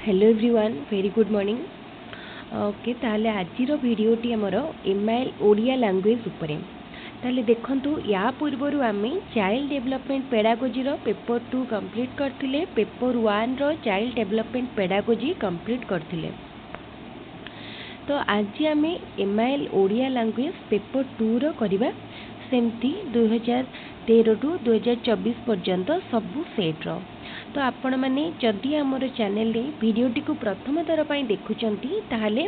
Hello everyone very good morning okay ताहले आजिर भिडियोटी आमर MIL Odia language उपरे ताहले देखंतु या पूर्वरु आमे चाइल्ड डेवलपमेंट पेडागोजी रो पेपर 2 कंप्लीट करथिले पेपर 1 रो चाइल्ड डेवलपमेंट पेडागोजी कंप्लीट करथिले। तो आज आमे एमआईएल ओडिया लैंग्वेज पेपर 2 रो करिबा सेमती 2013 टू 2024 पर्यंत सबु सेट रो। तो आपण माने जदि आमर चैनल रे वीडियोटी को प्रथम थर पई देखुचंती ताहले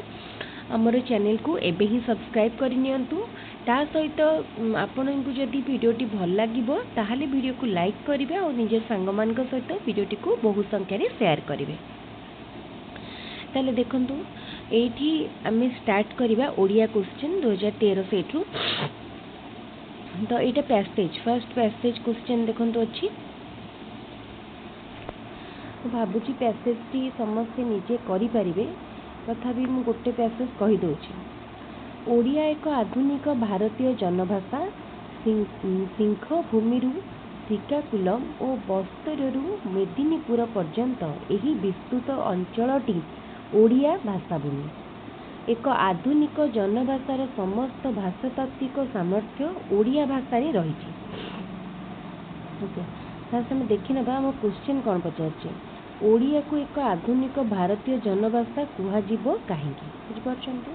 आमर चैनल को एबे ही सब्सक्राइब करि नियंतु। ता सहित आपण को जदि वीडियोटी भल लागिबो ताहले वीडियो को लाइक करिवे और निजे संग मान को सहित वीडियोटी को बहु संख्या रे शेयर करिवे। ताहले देखंतु एठी आमे स्टार्ट करिबा ओडिया क्वेश्चन 2013 सेट रु। तो एटा पैसेज फर्स्ट पैसेज क्वेश्चन देखंतु अछि। भाबुची पैसेज टी समस्त निजे करि परिबे तथापि मु गोटे पैसेज कहि दोछि। ओडिया एक आधुनिक भारतीय जनभाषा। सिंह भूमिरु श्रीकाकुलम और बस्तररु मेदिनीपुर पर्यंत एही विस्तृत अंचलटी ओडिया भाषाभूमि। एक आधुनिक जनभाषार समस्त भाषातात्विक सामर्थ्य ओडिया भाषा रे रहिछि। ओके तासे हम देखि नबा हम क्वेश्चन कोन पचारछि। ओडिया को एक आधुनिक भारतीय जनभाषा कुहा जीवो काहेकि बुझ परछंती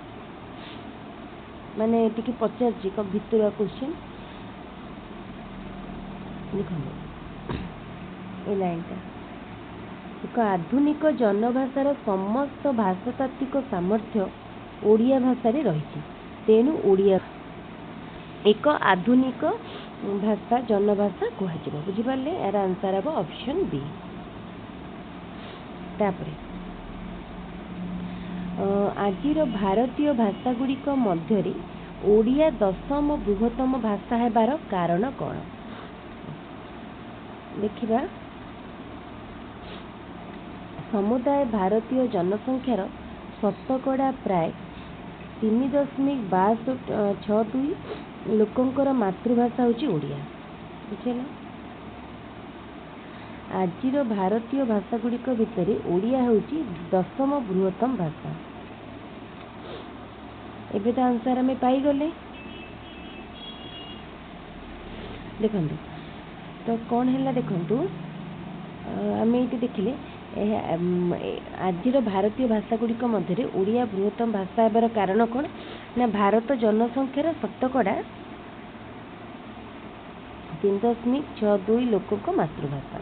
माने एटिके पचारछि क भितरा क्वेश्चन लिखंदो ए लाइनटा एक आधुनिक जनभाषार समस्त भाषातात्विक सामर्थ्य ओडिया भाषा रे रहिछि। तेनु ओडिया एक आधुनिक भाषा जनभाषा कुहा जीवो बुझि पारले। यार आंसर अब ऑप्शन बी। तापरे आजिर भारतीय भाषा गुड़िक मध्यरे ओडिया दशम बृहत्तम भाषा हेबार कारण कौन देखिबा। समुदाय भारतीय जनसंख्यार शतकड़ा प्राय 3.62 लोकंकर मातृभाषा होची ओडिया बुझिला। आजिर भारतीय भाषा गुड़िक भितरे ओडिया होची दशम बृहत्तम भाषा। एबे तो आंसर हमें पाई गले देखंतु। तो कौन हैला देखंतु आमे इति देखिले आजिर भारतीय भाषा गुड़िक मध्यरे ओडिया बृहत्तम भाषा हेबार कारण कौन ना भारत जनसंख्यार शतकड़ा 3.62 लोकक मातृभाषा।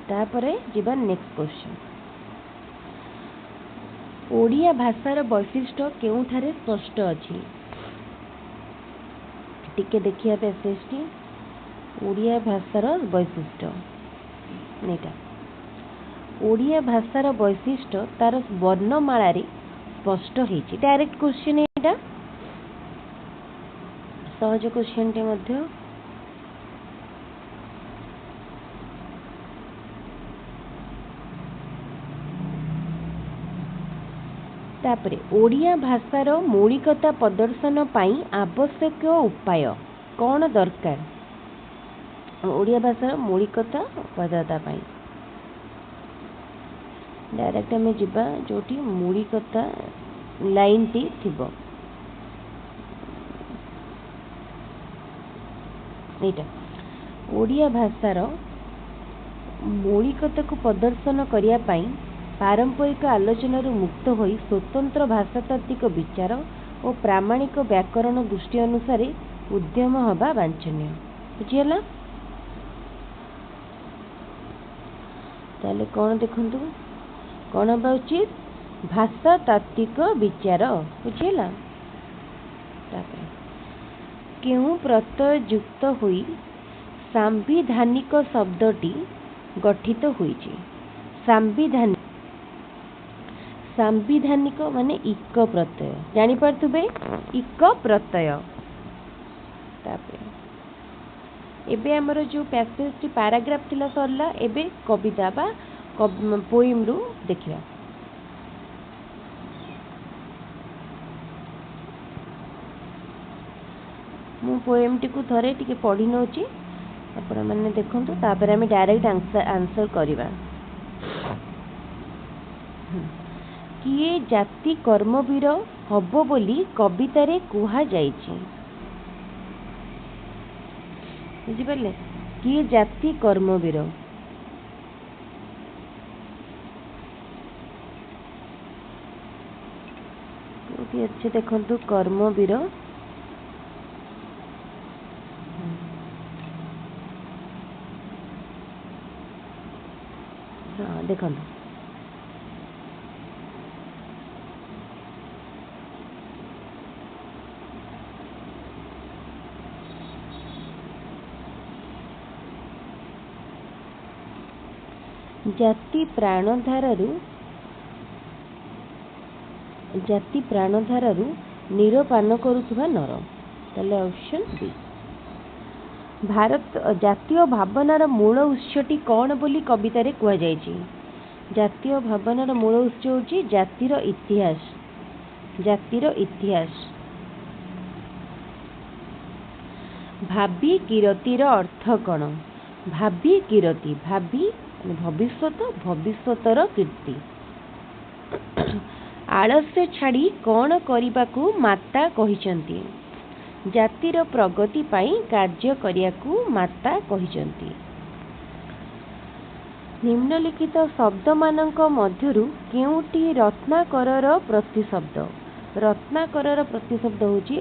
तापरे जिबा नेक्स्ट क्वेश्चन। ओडिया भाषार वैशिष्ट्य केउठारे स्पष्ट अछि टिके देखिया पैसेजटी। ओडिया भाषार वैशिष्ट्य नेटा ओडिया भाषार वैशिष्ट्य तार वर्णमाला रे स्पष्ट हेछि। डायरेक्ट क्वेश्चन एटा सहज क्वेश्चन टे मध्य तापरे ओडिया भाषार मौलिकता प्रदर्शन पाई आवश्यक उपाय कौन दरकार। ओडिया भाषार मौलिकता पदार्था पाई डायरेक्ट हमें जिबा जोटी मौलिकता लाइन टी थिबो एटा ओडिया भाषार मौलिकता को प्रदर्शन करिया पाई पारंपरिक आलोचना मुक्त होई स्वतंत्र भाषातात्विक विचार और प्रामाणिक व्याकरण दृष्टि अनुसार उद्यम हवा वांछनीय बुझिला। ताले कौन देखंतु कौन हवा उचित भाषातात्विक विचार बुझिला। तापरे केउ प्रत्यय युक्त होई सांविधानिक शब्दटी गठित होईची। सांविधानिक माने इक प्रत्यय जानी पारथुबे इक प्रत्यय। तापरे एबे हमर जो पैसेज टी पैराग्राफ थिला सरला एबे कविता बा पोएम रु देखिया। मु पोएम टी को थरे टिके पढ़ी नौची आपण मैंने देखु तापर आम डायरेक्ट आंसर करवा। किए जाति कर्मवीर हब बोली कवितारे कुहा जाइछि। बुझिपारे किए जाति कर्मवीर अच्छे देखु कर्मवीर हाँ देखो जाति प्राणधारु निरपान करुवा नर ताले ऑप्शन बी। भारत जातीय भावनार मूल उत्सटी कौन बोली कवितारे कुहा जायछि। जातीय भावनार मूल उत्स होछि जातिर इतिहास। जातिर इतिहास। भावी कीरतिर अर्थ कौन। भावी कीरति भावी भविष्यत भविष्यतर कीर्ति। आलस्य छाड़ी कौन करने माता कहिसंती। जातिर प्रगति पाई कार्य करियाकू माता कहिसंती। निम्नलिखित शब्द मानक मध्यरु केउटी रत्नाकरर प्रतिशब्द। रत्नाकरर प्रतिशब्द होची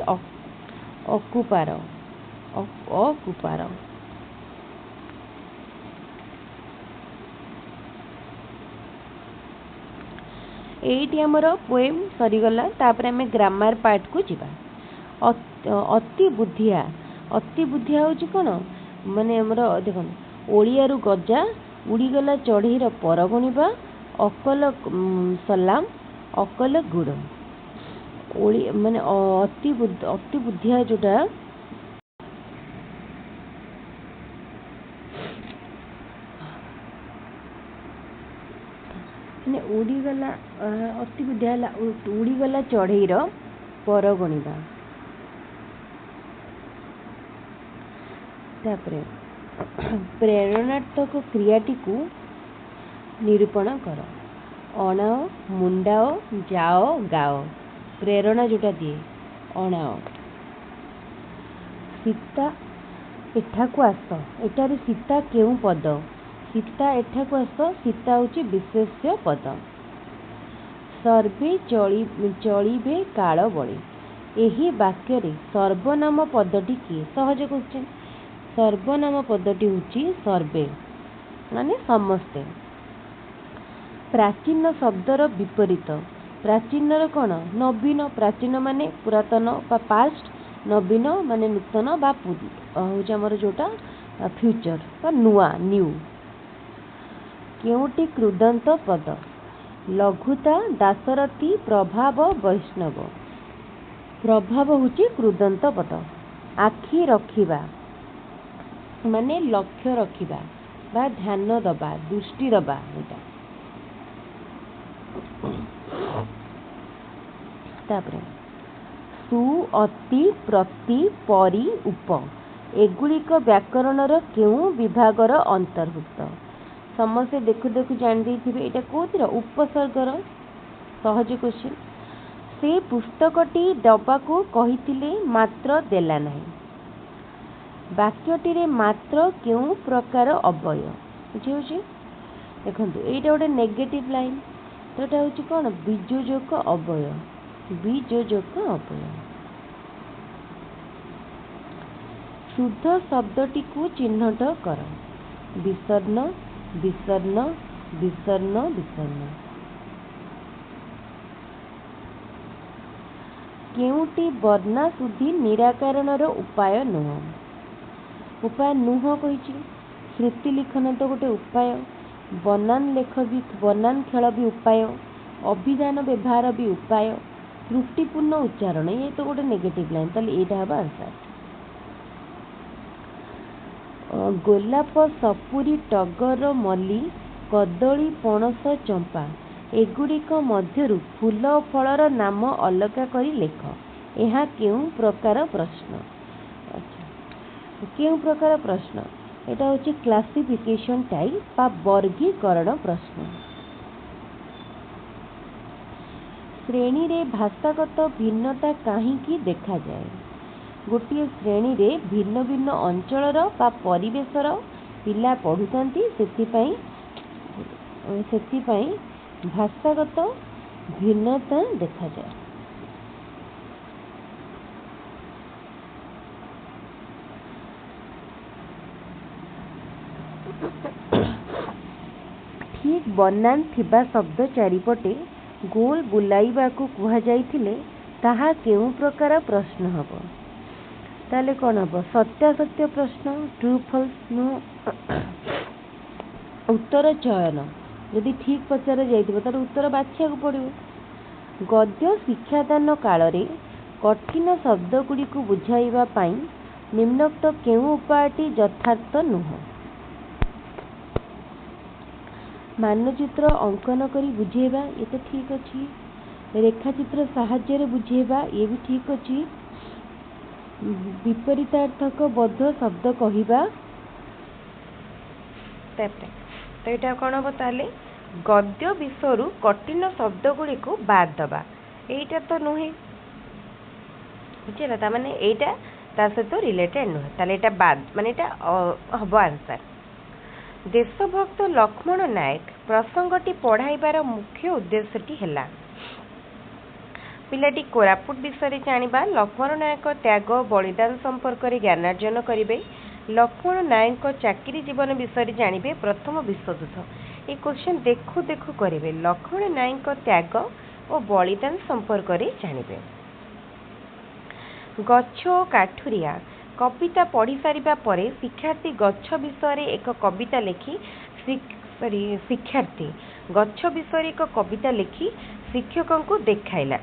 अकुपार। अकुपार। एटी आमर पोएम सरीगला तापर आम ग्रामर पार्ट को जीवा। अति बुद्धिया। अति बुद्धिया होची कोन माने हमर देखो ओडिया रु गजा उड़ीगला चढ़ईर पर गुणिबा अकल सलाम अकल गुड़ ओडी माने अति बुद्धिया जोटा उड़ीगला अति बुद्धिया उड़ीगला चढ़ईर पर गुणिबा। प्रेरणात्मक क्रियाटी को निरूपण कर। अणाओ मुंडाओ जाओ गाओ प्रेरणा जोटा दिए अणाओ। सीता एठा को आस एटारे सीता केउ पद। सीता एठा को आस सीता होची विशेष्य पद। सर्वे चलिबे काल बळे एही वाक्य रे सर्वनाम पदटी किए। सहज क्वेश्चन। सर्वनाम पदटी होची सर्वे माने समस्ते। प्राचीन शब्दर विपरीत। प्राचीन कौन नवीन। प्राचीन माने पुरातन बा पास्ट नवीन माने नूतन बा हूँ आमर जोटा फ्यूचर बा नुआ न्यू। केउटी कृदंत पद। लघुता दासरथी प्रभाव वैष्णव। प्रभाव होची कृदंत पद। आखि रखिबा माने लक्ष्य रखिबा बा ध्यान दबा दृष्टि दबा एटा। तापरे सु अति प्रति परि उप एगुड़िक व्याकरणर केउ विभागर अंतर्भुक्त। समस्ते देखु देखु जान देथिबे एटा कोतिर उपसर्गर। सहज क्वेश्चन। से पुस्तकटी दबाको कहिथिले मात्र देला नाही। वाक्यटी रे मात्र केउ प्रकार अवय बुझे देखो एटा गोटे नेगेटिव लाइन तो एटा होची कोन बीजोजक अवय। बीजोजक अवय। शुद्ध शब्दटी को चिन्हट कर। विसर्ण विसर्ण विसर्ण विसर्ण। केउटी वर्णा शुद्धि निराकरणर उपाय नुह। उपाय नुह कहिछि। श्रुति लिखन तो गोटे उपाय। बनान लेख भी बनान खेल भी उपाय। अभिधान व्यवहार भी उपाय। त्रुटिपूर्ण उच्चारण ये तो गोटे नेगेटिव लाइन ताले एटा हबा आंसर। गोलाप सपुरी टगर मल्ली कदली पणस चंपा एगुड़िक मध्यरु फूल फलर नाम अलगा करी लेख। यह केउ प्रकार प्रश्न। केउं प्रकार प्रश्न एटा होची क्लासिफिकेशन टाइप बा वर्गीकरण प्रश्न। श्रेणी रे भाषागत भिन्नता काहींकी देखा जाए। गोटे श्रेणी रे भिन्न भिन्न अंचलर बा परिवेशर पिला पढ़ुचंती सेथिपाई भाषागत भिन्नता देखा जाए। ठीक बनान थिबा शब्द चारिपटे गोल बुलाइबा को कुहा जाइथिले ताहा केउं प्रकार प्रश्न हबो। ताले कोन हबो सत्यासत्य प्रश्न ट्रू फॉल्स नो उत्तर चयन यदि ठीक पचार जाइथिबो तार उत्तर बाछिया को पड़िबो। गद्य शिक्षादान काल रे कठिन शब्द गुडी को बुझाइबा पई निम्नोक्त केउं उपायटी यथार्थ नुह। मानचित्र अंकन करी बुझेबा ये तो ठीक अच्छी। रेखाचित्र साहाय्य बुझेबा ये भी ठीक अच्छी। विपरीतार्थक बद्ध शब्द कहिबा तो यहाँ कौन हम ताले गद्य विषय कठिन शब्द गुड़ी को बाद दबा यहीटा तो नुहे बुझे माने यहीटा तार सहित रिलेटेड नुहे ताले एटा बाद माने एटा हम आंसर। देशभक्त लक्ष्मण नायक प्रसंगटी पढ़ाइबार मुख्य उद्देश्यटी है पिलाटी कोरापुट विषय जानिबा लक्ष्मण नायक त्याग बलिदान संपर्क में ज्ञानार्जन करेंगे। लक्ष्मण नायक चाकरी जीवन विषय जानिबे प्रथम विश्वयुद्ध ये क्वेश्चन देखु देखु करेंगे। लक्ष्मण नायक त्याग और बलिदान संपर्क में जानिबे। गछ और काठुरिया कविता पढ़ी सारिबा परे शिक्षार्थी गछ विषय एक कविता लिखि शिक्षार्थी गछ विषय एक कविता लिखि शिक्षकों को देखाइला।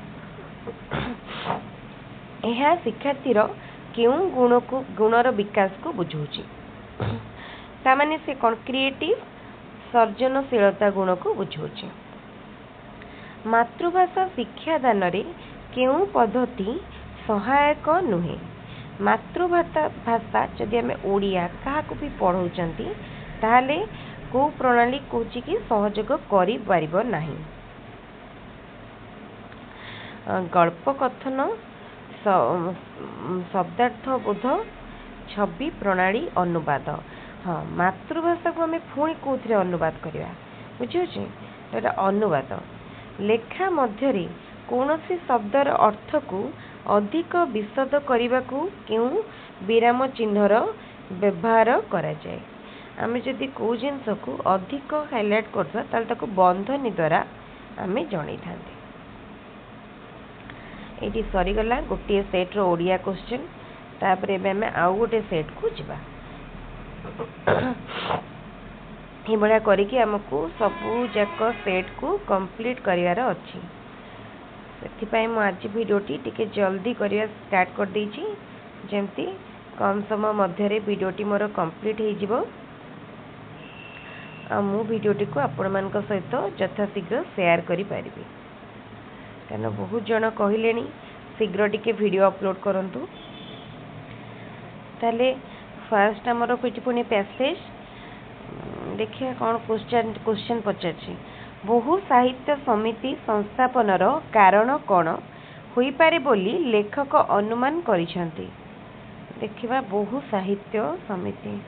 यह शिक्षार्थीर केउं गुणर विकास को बुझाउछि तामाने से कौन क्रिएटिव सर्जनशीलता गुण को बुझाउछि। मातृभाषा शिक्षादान रे केउं पद्धति सहायक नुहे। मातृभाषा जदि आम ओडिया क्या भी पढ़ाउचंती ताहले को प्रणाली कौची कि सहयोग करि परिबो नाही। गल्प कथन शब्दार्थ बोध छवि प्रणाली अनुवाद हाँ मातृभाषा को आम पुणी कौन अनुवाद करवा बुझे अनुवाद। लेखा मध्य कौनसी शब्दर अर्थ को अधिक विशद करने को क्यों विराम चिन्हर व्यवहार करा जाए। आम जदि कौ जिनस को अधिक हाइलाइट करता ताको बंधनी द्वारा आम जन था। ये सरीगला गोटे सेट रो ओडिया क्वेश्चन तापर आम आउ गोटे सेट को जीवा ये भाया करके आमको सबू जाक सेट को कंप्लीट करार अच्छी। से आज वीडियोटी टिके जल्दी करवा स्टार्ट कर देछि जेमती कम समय मध्य वीडियोटी मोर कंप्लीट हो मु वीडियोटी को आपण मान सहित यथाशीघ्र शेयर करि पारिबी कारण बहुत जन कहले शीघ्र टिके वीडियो अपलोड करंतु। ताले फर्स्ट आमर कुछ पुणी पैसेज देखिए कौन क्वेश्चन पचार बहु साहित्य समिति संस्थापनर कारण कौन होई पारे बोली लेखक अनुमान करिसेंती। देखिबा बहु साहित्य समिति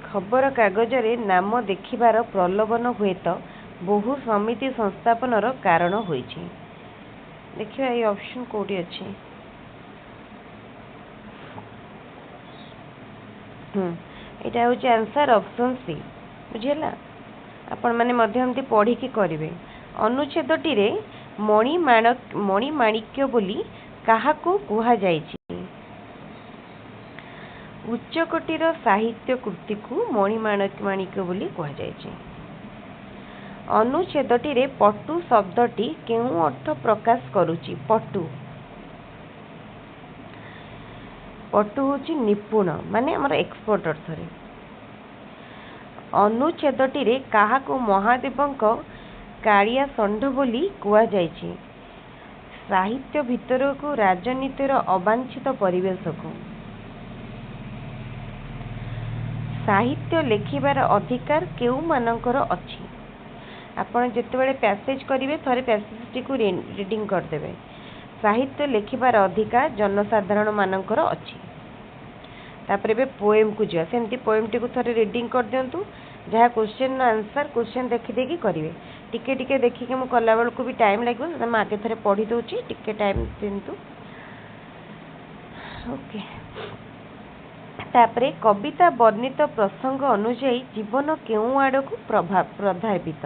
खबर कागज रे नाम देखिबार प्रलोभन हुए तो बहु समिति संस्थापनर कारण होइछि। देखिए ये ऑप्शन कोडी अछि एटा होछि आंसर ऑप्शन सी बुझिला। आपण माने मध्यमती पढ़ी की करिवे। अनुच्छेदटी रे मणिमाणिक्य बोली काहाकू कुहा जाइछि। उच्चकोटीर साहित्य कृति को मणिमाणिक बोली कहुଯାଇଛି। अनुच्छेदटी रे पटु शब्दटी केउं अर्थ प्रकाश करुछि? पटु पटु होछि निपुण माने हमर एक्सपर्ट अर्थ रे। अनुच्छेदटी रे काहाकू महादेवंक कालिया षंढ बोली कुआ जायछि? साहित्य भितर को राजनीतिर अवांछित परिवेश को। साहित्य लेखिबार अधिकार केउ मानकर अछि? आपण जेतेबेले पैसेज करिवे थरे पैसेज को रीडिंग कर देबे। साहित्य लेखिबार अधिकार जनसाधारण मानकर अछि। तापरे बे पोएम को जिया सेमती पोएम टी को थरे रीडिंग कर दियंतु। जहा क्वेश्चन आंसर क्वेश्चन देखि देखि करिवे। टिके टिके देखि के मु कला बेल को भी टाइम लागो त म आगे थरे पढी दोची टिके टाइम दियंतु। ओके तापरे कविता वर्णित प्रसंग अनुसार जीवन केउ आड़ को प्रभावित?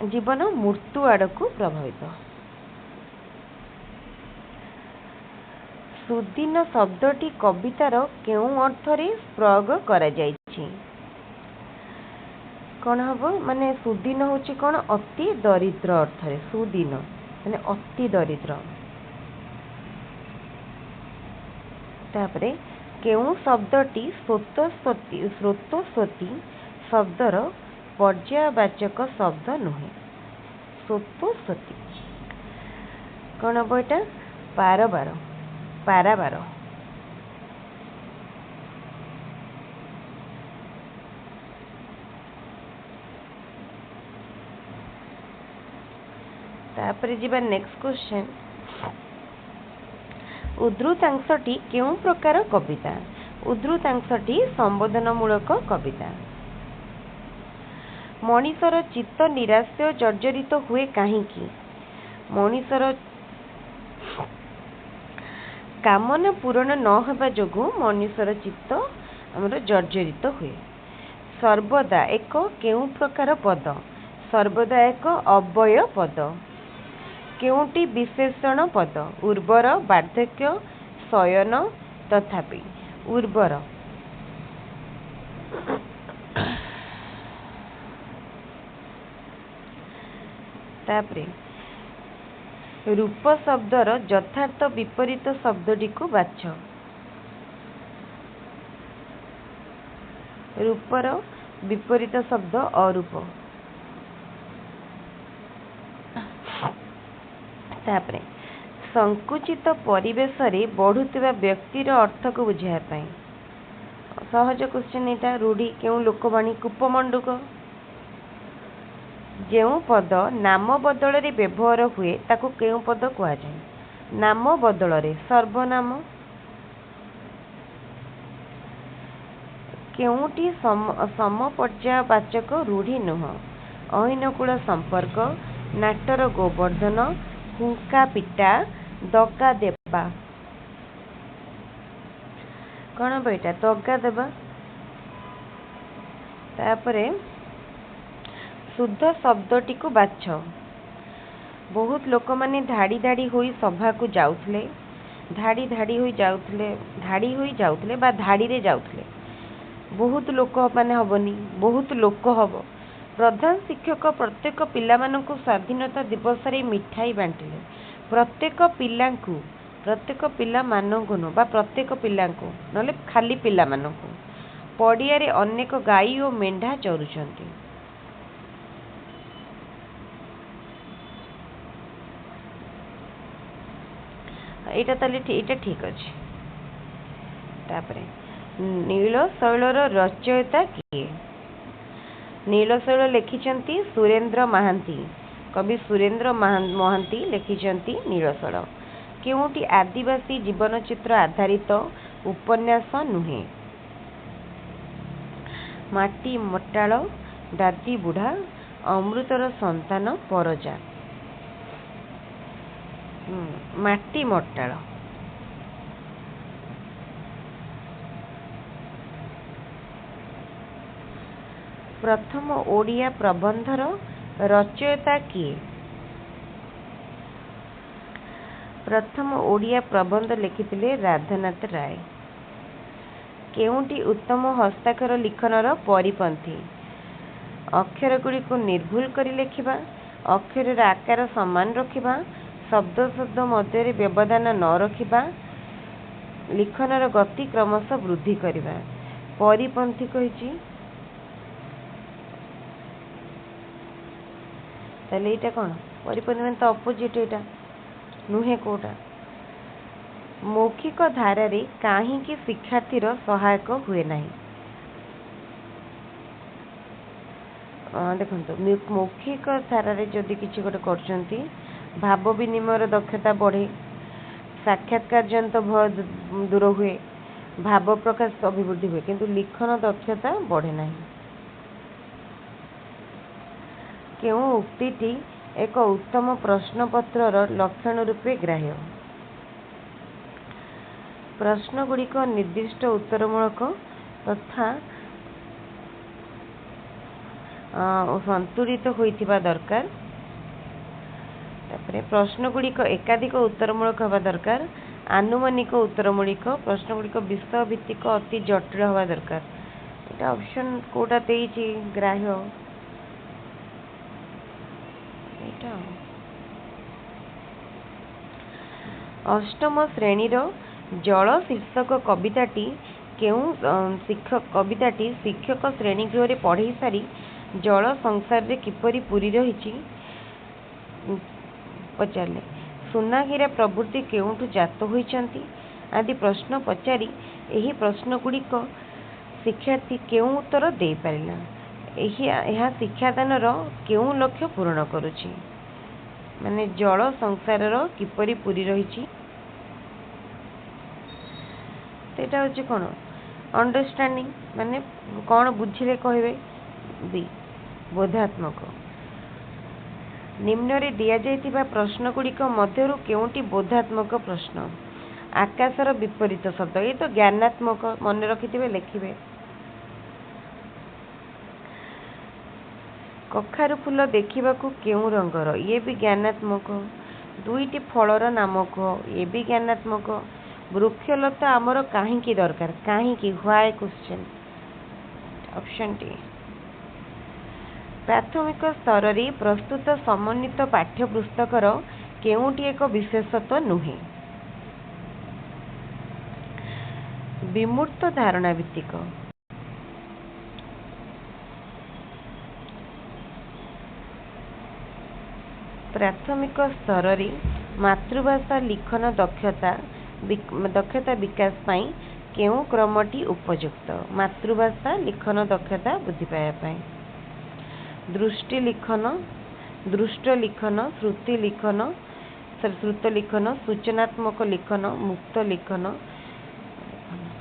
जीवन मृत्यु आड़ को प्रभावित। सुदीन शब्दटी कवितार केउ अर्थरे प्रयोग करा जायछि? कौन हबो माने सुदीन होछि कौन अति दरिद्र अर्थरे। सुदीन माने अति दरिद्र। तापरे केउ शब्दटी स्रोतस्वती शब्दर पर्यायवाचक शब्द नुहे? स्रोतस्वती कौन हबो एटा? पारावार। तापरे जिबा नेक्स्ट क्वेश्चन। उद्धृतांशटी केउ प्रकार कविता? उद्धृतांशटी संबोधनमूलक कविता। मनीषर चित्त निराश्य जर्जरित हुए काहींकि? मनीषर कामना पूरण न होबा जोगु मनीषर चित्त हमर जर्जरित हुए। सर्वदा एक केउ प्रकार पद? सर्वदा एक अव्यय पद। केउटी विशेषण पद? उर्वर, वार्धक्य, शयन, तथापि। उर्वर। तापरे रूप शब्दर यथार्थ विपरीत शब्दटी को बाछ। रूपर विपरीत शब्द अरूप। तापरे संकुचित परिवेश रे बढ़ुतिबा व्यक्तिर अर्थ को बुझाया पाई। सहज क्वेश्चन एटा। रूढ़ी केउ लोकवाणी? कूपमंडूक। जेउ पद नाम बदल रे व्यवहार हुए ताको केउ पद कुआ जाय? नाम बदल रे सर्वनाम। केउटी समपर्यायवाचक रूढ़ी नुह? अहिनकूल संपर्क, नाटर गोवर्धन, हुंका पिटा, दगा देबा। कौन बेटा? दगा देबा। तापरे शुद्ध शब्दटी को बाछ। बहुत लोक माने धाड़ी धाड़ी होई सभा को जाउथले। धाड़ी धाड़ी होई जाउथले बा धाड़ी रे जाउथले। बहुत लोक माने हबनी, बहुत लोक हब। प्रधान शिक्षक प्रत्येक पिला मानकु स्वाधीनता दिवस रे मिठाई बांटिले। प्रत्येक पिला मानकु न बा प्रत्येक पिलांकु नले खाली पिला मानकु पड़िया रे अनेक गाई और मेंढा चरुचंती। एटा ताले एटा ठीक अछि। तापरे नील शैलर रचयिता किए? नील शैल लिखिचंती सुरेंद्र महांती। कवि सुरेंद्र महांती लिखिचंती नील शैल। केउटी आदिवासी जीवन चित्र आधारित उपन्यास नुहे? माटी मट्टाळ, दादी बुढ़ा, अमृतर संतान, परजा। माटी मट्टाळ। प्रथम ओडिया प्रबंधर रचयिता किए? प्रथम ओडिया प्रबंध लिखिथिले राधानाथ राय। केउंटी उत्तम हस्ताक्षर लिखनर परिपंथी अक्षर गुड़ी को निर्भुल कर लिखा अक्षर आकार समान रखा शब्द शब्द मध्य व्यवधान न रखा लिखनर गति क्रमशः वृद्धि करवा परिपंथी कही यहाँ कौन परिपंथी मान तो अपोजिट यहाँ नुहे कोटा मौखिक धारा रे कहीं शिक्षार्थीर सहायक हुए ना देखो मौखिक धारा रे जदि किसी गोटे कर भाव विनिमय दक्षता बढ़े साक्षात्कार जनित भय दूर हुए भाव प्रकाश अभिवृद्धि हुए किंतु लिखन दक्षता बढ़े ना केउं उक्तिटी एक उत्तम प्रश्नपत्र लक्षण रूपे ग्राह्य प्रश्न गुड़िक निर्दिष्ट उत्तरमूलक तथा संतुलित होइथिबा दरकार प्रश्न गुड़िक एकाधिक उत्तरमूलक हवा दरकार आनुमानिक उत्तरमूलिक प्रश्न गुड़िक विषय भित्तिक अति जटिल हवा दरकार एटा ऑप्शन कोटा देइछि ग्राह्य एटा अष्टम श्रेणीर जल शीर्षक कविताटी शिक्षक श्रेणी गृह पढ़ई सारी जल संसार रे किपरि पूरी रही पचारे सुनाहीरा प्रवृत्ति केउठु जात होइचंती आदि प्रश्न पचारि एही प्रश्न गुड़िक शिक्षार्थी केउं उत्तर दे पारिला यह शिक्षादानर केउं लक्ष्य पूर्ण करुछि माने जल संसार किपरि पूरी रही सेटा होछि कोन अंडरस्टैंडिंग माने कौन बुझिले कहबे बी बोधात्मक निम्न रे दिया जाइतिबा प्रश्न गुड़िक मध्यरु केउंटी बोधात्मक प्रश्न आकाशर विपरीत शब्द ये तो ज्ञानात्मक मन रखिथिबे लिखिबे कखारु फूल देखिबाकू केउं रंगर ये भी ज्ञानात्मक दुईटी फलर नाम कह ये भी ज्ञानात्मक वृक्षलता आमर कहीं दरकार कहीं व्हाई क्वेश्चन ऑप्शन टी प्राथमिक स्तर रे प्रस्तुत समन्वित पाठ्यपुस्तकर केउंटी एक विशेषत्व नुहे विमूर्त धारणा भित्तिक प्राथमिक स्तर रे मातृभाषा लिखन दक्षता विकास पाई केउं क्रमटी उपयुक्त मातृभाषा लिखन दक्षता वृद्धि पाया पाई दृष्टि लिखन दृष्ट लिखन श्रुति लिखन श्रुत लिखन सूचनात्मक लिखन मुक्त लिखन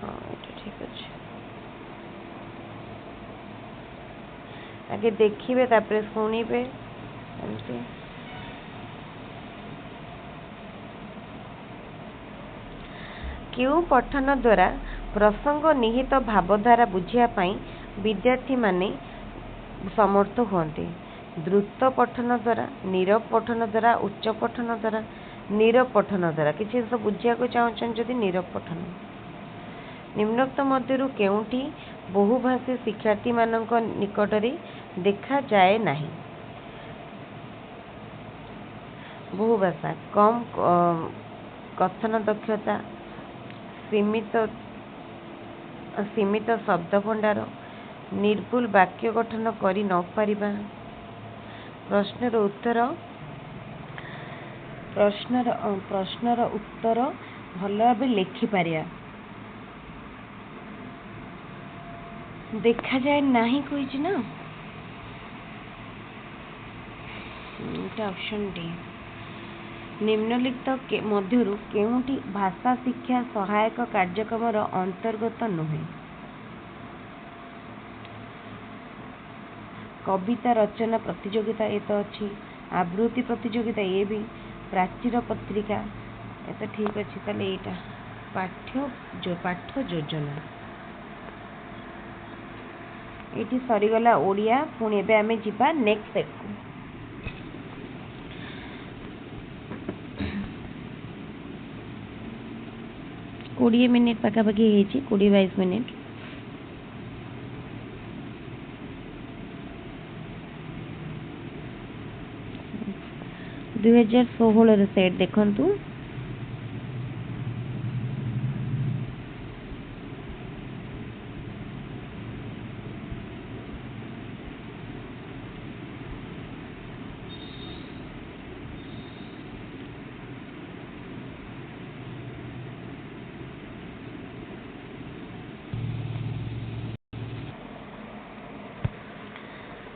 हाँ ठीक अच्छे आगे देखिए तापर शुणिबे क्यों पठन द्वारा प्रसंग निहित भावधारा बुझिया पाई विद्यार्थी माने समर्थ हुअन्ति द्रुत पठन द्वारा नीरव पठन द्वारा उच्च पठन द्वारा नीरव पठन द्वारा किसी जिन बुझिया को चाहूँ जदि नीरव पठन निम्नोक्त मध्यरु केउंठी बहुभाषी शिक्षार्थी मानक निकटरे देखा जाए नहीं बहुभाषा कम कथन दक्षता सीमित शब्द भंडार निर्भुल वाक्य गठन करि न पारिबा प्रश्नर उत्तर भल भाव लिखि पारिया देखा जाए नहीं कही ना ऑप्शन डी निम्नलिखित मध्यरु केउंटी भाषा शिक्षा सहायक कार्यक्रम अंतर्गत नुहे कविता रचना प्रतियोगिता ये तो अच्छी आवृत्ति प्रतियोगिता ये भी प्राचीर पत्रिका ये तो ठीक अच्छी ताले एटा पाठ योजना ये सरीगला ओडिया पुणी एबे आमे जिबा नेक्स्ट सेट को 20 मिनिट पकापकी 20-22 मिनिट 2016 सेट देखंतु।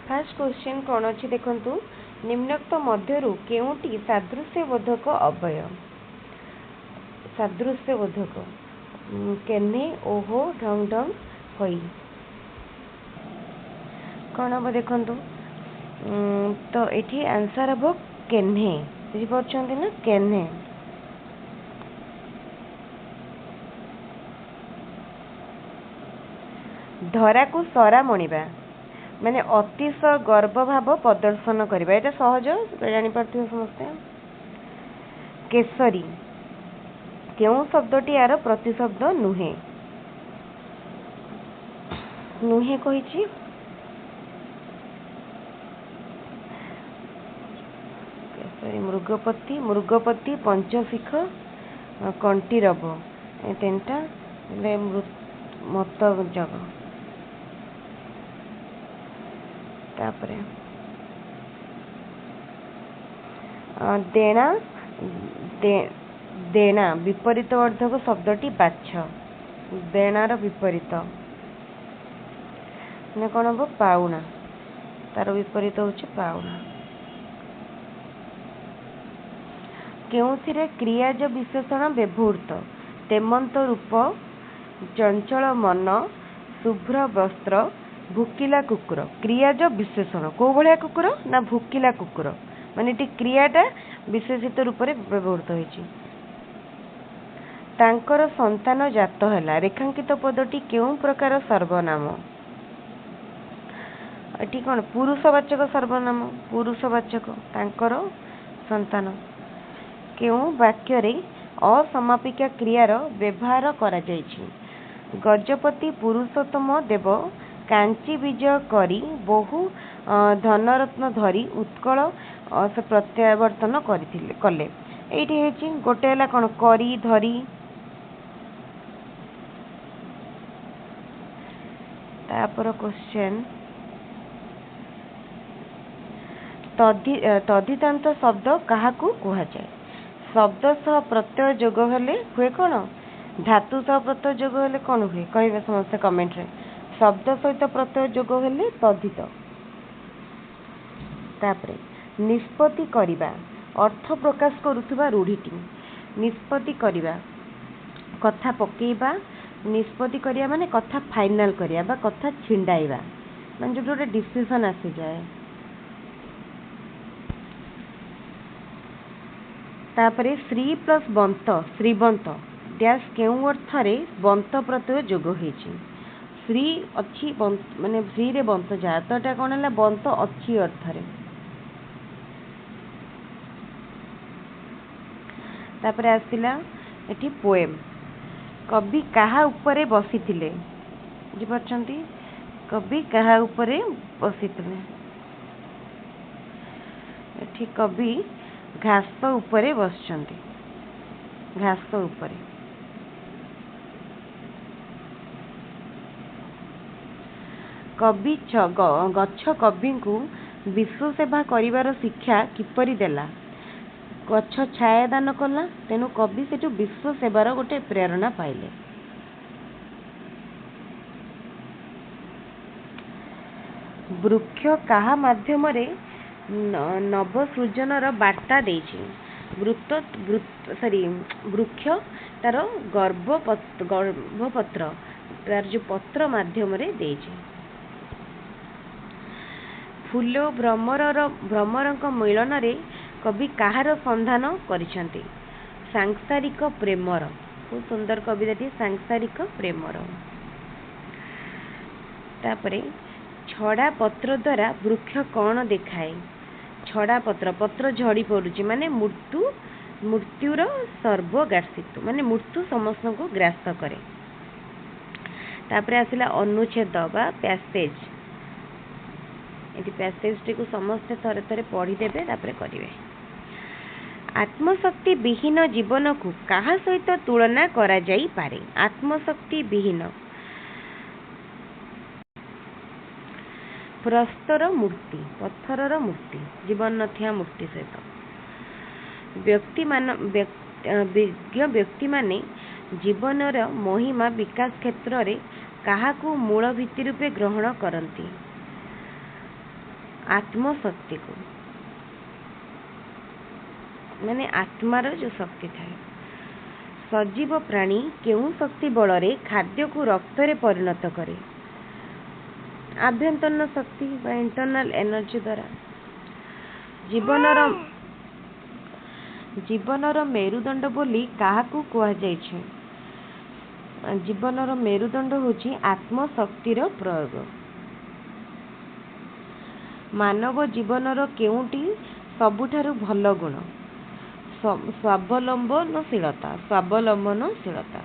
फर्स्ट क्वेश्चन कौन अच्छी देखंतु, निम्नोक्त मध्यरु केउंटी सादृश्यबोधक अव्यय? सादृश्यबोधक केन्हे, ओहो, ढंग ढंग, होई। कौन हम देखंतु, तो एठी आंसर हम केन्हे, बुझी पारछंती ना, केन्हे। धरा को सरा मणिबा माने अतिशय गर्व भाव प्रदर्शन करबा, एटा सहज जानि पारथिबो समस्ते। केसरी केउ शब्दटी यार प्रतिशब्द नुहे? नुहे कहिछि। केसरी मृगपति, मृगपति पंचशिख कंटीरब, ए तीनटा मत जग। तापरे देना देना विपरीत अर्थक शब्दटी बाछ, देणार विपरीत ना कौन हम, पाउना, तार विपरीत होछि पाउना। केउथिरे क्रियाज विशेषण व्यवहृत? तेमंत रूप, चंचल मन, शुभ्र वस्त्र, भुकिला कुकुर। क्रियाज विशेषण को भलिया कुकुर ना भुकिला कुकुर, माने टी क्रियाटा विशेषित रूप रे व्यवहृत होइछि। तांकर संतान जात हैला, रेखांकित पदटी केउ प्रकार सर्वनाम? एठी कोन पुरुषवाचक सर्वनाम, पुरुषवाचक, तांकर संतान। केउ वाक्य रे असमापिका क्रियार व्यवहार करा जाइछि? गजपति पुरुषोत्तम देव कांची विजय करी बहु धनरत्न धरी उत्कल से प्रत्यावर्तन कले। एठी हेछि गोटे हला कोन, करी धरी। तापर क्वेश्चन, तद्धितांत शब्द काहाकू कुहा जाय? शब्द सह प्रत्यय जोग हेले हुए कोन? धातु सह प्रत्यय जोग हेले कोन हुए? कहिबे समस्त कमेंट रे। शब्द सहित प्रत्यय जोग हेले तद्धित। तापरे निष्पत्ति करिबा अर्थ प्रकाश करुथुबा रूढ़ीटी? निष्पत्ति करिबा कथा पकेइबा, निष्पत्ति करिया माने कथा फाइनल करिया बा कथा छिंडाइबा, माने जो गोटे डिसीजन आसी जाए। तापरे श्री प्लस बंत, श्रीबंत डैश केउ अर्थ रे बंत प्रत्यय जोग होइछि? श्री अच्छी बंत माने श्री रे बंत जा, तो एटा कोन हला, बंत अच्छी अर्थ रे। तापरे आसिला एठी पोएम, कवि काहा उपरे बसिथिले? बुझी पारछंती, कवि काहा उपरे बसिथिले? एठी कवि घास उपरे बसचंती, घास उपरे। कवि गच्छ कवि को विश्व सेवा करिवार शिक्षा किपरि देला? गच्छ छाया दान कला, तेनु कवि सेठु विश्व सेवार गोटे प्रेरणा पाइले। वृक्ष काहा माध्यम रे नव सृजनर बार्ता देछि? वृक्ष तार गर्भपत्र तार जो पत्र माध्यम रे देछि। फूल भ्रमरक मिलन रे कवि काहार संधान करिसंती? सांसारिक प्रेमर। बहुत सुंदर कविताटी, सांसारिक प्रेमर। तापरे छड़ा पत्र द्वारा वृक्ष कौन देखाए? छड़ा पत्र, पत्र झड़ी पड़ुची माने मृत्युर सर्वग्रासित्व, माने मृत्यु समस्त को ग्रास करे। तापरे आसिला अनुच्छेद बा पैसेज। एटी पैसेज टी को समस्त थरे थरे पढ़ी देबे, तापरे करिवे। आत्मशक्ति विहीन जीवन को कहा सहित तुलना करा जाई पारे? आत्मशक्ति विहीन प्रस्तर मूर्ति, पत्थरर मूर्ति, जीवन नथिया मूर्ति सहित विज्ञ व्यक्ति माने जीवनर महिमा विकास क्षेत्र रे काहाकू मूल भित्ति रूपे ग्रहण करती? आत्मशक्ति को, माने आत्मार जो शक्ति थाए। सजीव प्राणी केउं शक्ति बल खाद्य को रक्त रे परिणत करे? आभ्यंतरण शक्ति बा इंटरनल एनर्जी द्वारा। जीवनर मेरुदंड बोली काहाकू कुहा जाय छे? जीवनर मेरुदंड होची आत्मशक्तिर प्रयोग। मानव जीवनर केउंटी सबुठारु भल गुण? स्वावलंबनशीलता, स्वावलंबनशीलता।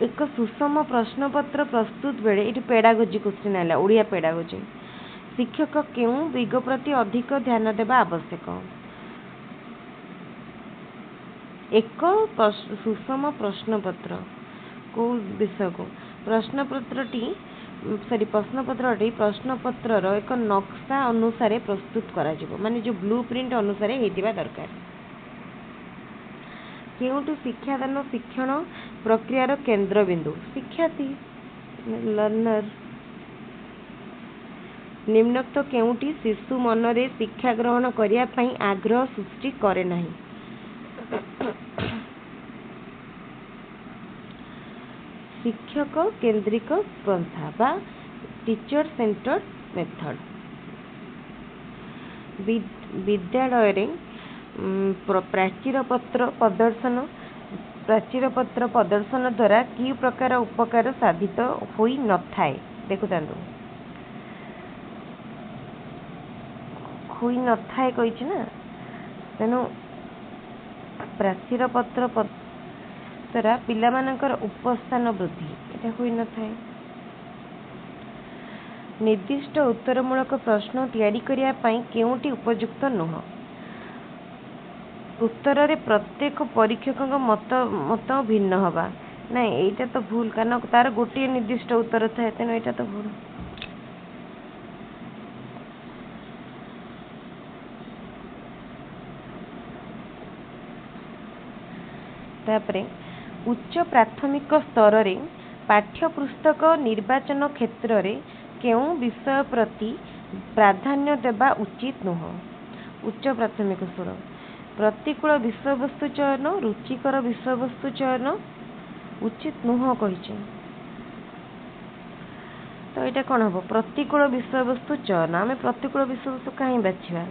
एक सुषम प्रश्नपत्र प्रस्तुत बेले ये पेडागोजी क्वेश्चन है, ओडिया पेडागोजी। शिक्षक केउं दिग प्रति अधिक ध्यान देवा आवश्यक? एक सुषम प्रश्नपत्र को विषय को प्रश्नपत्रटी प्रश्नपत्रर एक नक्शा अनुसार प्रस्तुत करा जिवो, माने जो ब्लू प्रिंट अनुसार हेतिबा दरकार। केउंटू शिक्षादान शिक्षण प्रक्रियार केंद्र बिंदु? शिक्षार्थी, लर्नर। निम्नोक्त केउंटी शिशु मनरे शिक्षा ग्रहण करिया पई आग्रह सृष्टि करे नाही? शिक्षक केंद्रिक पंथा बा टीचर सेंटर्ड मेथड। विद्यालय रे प्राचीर पत्र प्रदर्शन द्वारा कि प्रकार उपकार साधित होई न थाए? देखुतांतु होई न थाए कहिछि ना, तेनु प्राचीर पत्र द्वारा पिलामानकर उपस्थान वृद्धि एटा होई न थाए। निर्दिष्ट उत्तरमूलक प्रश्न तैयारी करिया पई केउंटी उपयुक्त नुह? उत्तर रे प्रत्येक परीक्षक मत भिन्न हवा? नहीं, एटा तो भूल, कारण तार गोटे निर्दिष्ट उत्तर थाए, तेणु एटा तो भूल। तापरे उच्च प्राथमिक स्तर रे पाठ्यपुस्तक निर्वाचन क्षेत्र रे केउं विषय प्रति प्राधान्य देवा उचित नुह? उच्च प्राथमिक स्तर प्रतिकूल विषयवस्तु चयन, रुचिकर विषयवस्तु चयन उचित नुह कहिছে। तो एटा कोन हबो? प्रतिकूल विषयवस्तु चयन। आमे प्रतिकूल विषयवस्तु काहे बाछिबा?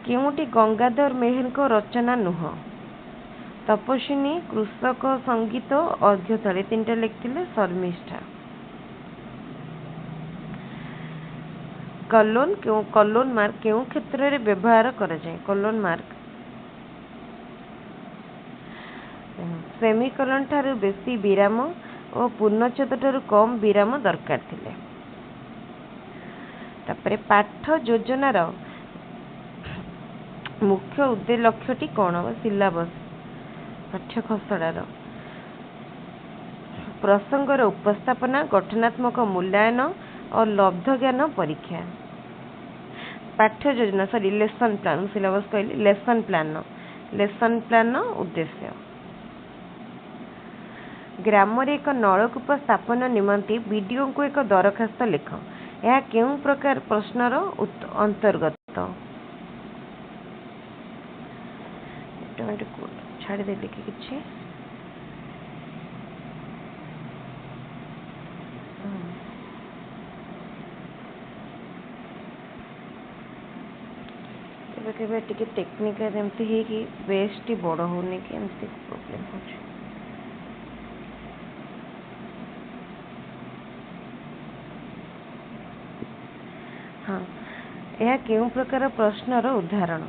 केउंटी गंगाधर मेहर को रचना नुह? तपस्विनी, कृषक संगीत, अर्घ्यथली तीनटा लिखिले शर्मिष्ठा। कलोन मार्क केउं क्षेत्र रे व्यवहार करा जाय? कलोन मार्क सेमिकोलन ठारू बेसी विराम और पूर्णच्छेद ठारू कम विराम दरकार थिले। तापरे पाठ योजनार मुख्य उद्देश्य लक्ष्यटी कौन? सिलेबस पाठ्य खसड़ार प्रसंगर उपस्थापना, गठनात्मक मूल्यांकन और लब्ध ज्ञान परीक्षा। पाठ्य योजना लेसन प्लान, सिलेबस कहली लेसन प्लान उद्देश्य। ग्राम रे एक नलकूप स्थापन निमंते बीडीओ को एक दरखास्त लिख। यह केउं प्रकार प्रश्नर अंतर्गत? छाड़ी दे लिखि किछि केबे टिके टेक्निकल एमती है कि वेस्ट ही बड़ होने के एमती प्रॉब्लम हो। हाँ, यह केउं प्रकार प्रश्नर उदाहरण?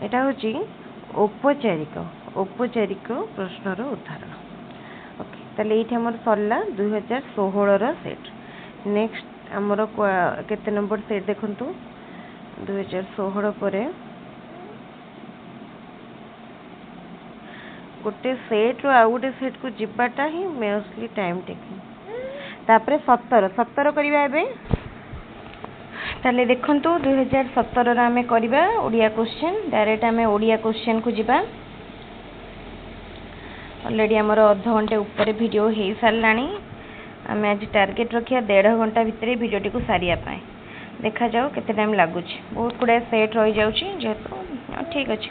एटा होची औपचारिक प्रश्नर उदाहरण। ओके ताले ये हमर सरला 2016 सेट। नेक्स्ट आमर केते नंबर सेट देखंतु 2016 परे गोटे सेट रो आ गोटे सेट को जिबाटा ही मोस्टली टाइम टेकिंग। तापरे 17 करिबा एबे ताले देखंतु 2017 रा हमें करिबा ओडिया क्वेश्चन। डायरेक्ट हमें ओडिया क्वेश्चन को जिबा। ऑलरेडी हमर आधा घंटे ऊपर वीडियो हे सारलानी। हमें आज टारगेट रखिया 1.5 घंटा भितर वीडियोटी को सारिया पाए। देखा जाओ केते टाइम लागुच। बहुत गुडा सेट रही जाउची जेतो ठीक अछि।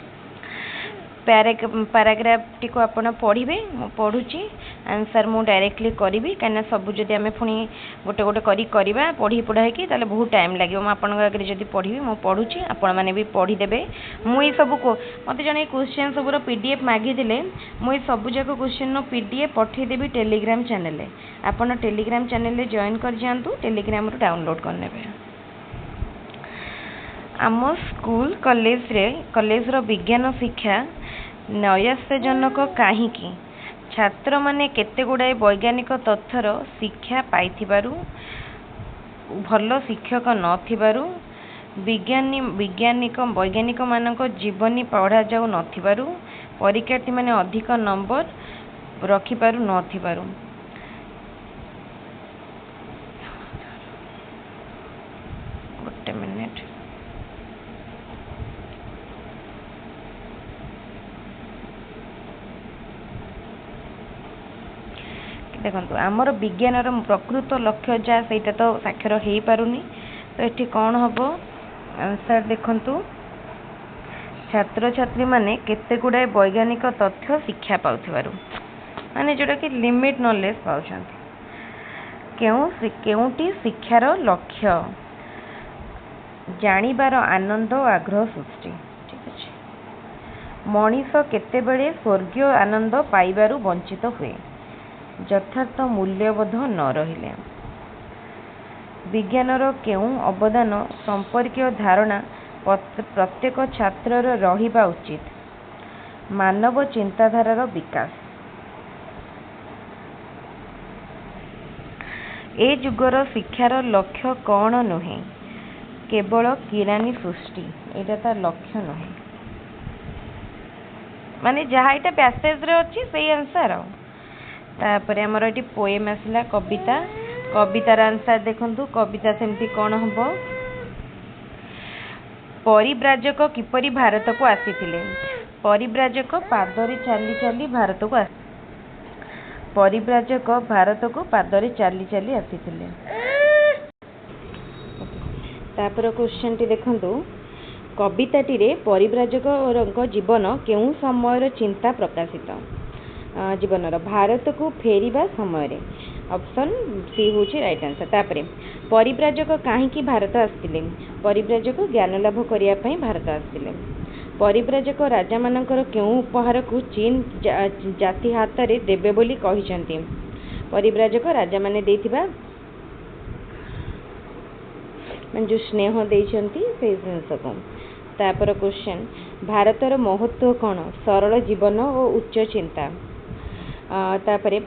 पैराग्राफ टी को आपण पढ़िबे मु पढुची आंसर मु डायरेक्टली करिवि कना सब जदि हमें पुनी गोटे गोटे करी करबा पढ़ी पढ़ाई की ताले बहुत टाइम लागियो। मु आपण आगे जदि पढ़िबी मु पढुची आपण माने भी पढ़ी देबे। मु ई सब को मते जने क्वेश्चन सब रो पीडीएफ मागी दिले मु ई सब जक क्वेश्चन नो पीडीएफ पठै देबी टेलीग्राम चैनल ले। आपण टेलीग्राम चैनल ले जॉइन कर जानतु टेलीग्राम रो डाउनलोड कर नेबे। आम स्कूल कॉलेज रो विज्ञान शिक्षा नयासजनक कहीं छात्र माने केते गुड़ाए वैज्ञानिक तथ्यर शिक्षा पाइथिबारु भल शिक्षक नथिबारु वैज्ञानिक मानक जीवनी पढ़ा जाऊ नथिबारु परीक्षार्थी माने अधिक नंबर रखि पारु नथिबारु गोटे मिनिट देखो आमर विज्ञान प्रकृत लक्ष्य जहाँ से तो साक्षर हो पारुनी। तो ये कौन हम आंसर देखु छात्र छात्री माने केते गुड़ाए वैज्ञानिक तथ्य शिक्षा पाउथिबारु माने जोटा कि लिमिट नॉलेज पाउछंती। केउटी शिक्षार लक्ष्य जानिबार आनंद और आग्रह सृष्टि। ठीक अच्छे मनीष केते बेले स्वर्गीय आनंद पाइबारु वंचित हुए यथार्थ मूल्यबोध न रहिले विज्ञानर केउं अवदान संपर्कीय धारणा प्रत्येक छात्रर रहिबा उचित मानव चिंताधारार विकास ए जुगर शिक्षार लक्ष्य कौन नुहे केवल किरानी सृष्टि एटा तार लक्ष्य नुहे माने जहाँ यहाँ पैसेज रे अच्छी से आंसर तापर आमर ये पोएम आसला कविता कवितार आंसर देखंतु कविता सेमती कौन हम परिव्राजक किपरि भारत को आसीथिले परिव्राजक पादरे चली चली भारत को परिव्राजक भारत को पादरे चली चली आसीथिले। तापर क्वेश्चन टी देखंतु कविताटी रे परिव्राजक जीवन केउं समयर चिंता प्रकाशित जीवनर भारत को फेरिबा समय ऑप्शन सी हूँ राइट आंसर। तापरे परिव्राजक कहीं भारत आसते परिव्राजक ज्ञान लाभ करने भारत आसते परिव्राजक राजा मानकर केउं उपहार को चीन जाति हाथ में देवे बोली कहिसंती परिव्राजक राजा माने देथिबा जो स्नेह देइसंती से जिनस को। तापर क्वेश्चन भारतर महत्व कौन सरल जीवन और उच्च चिंता तापरे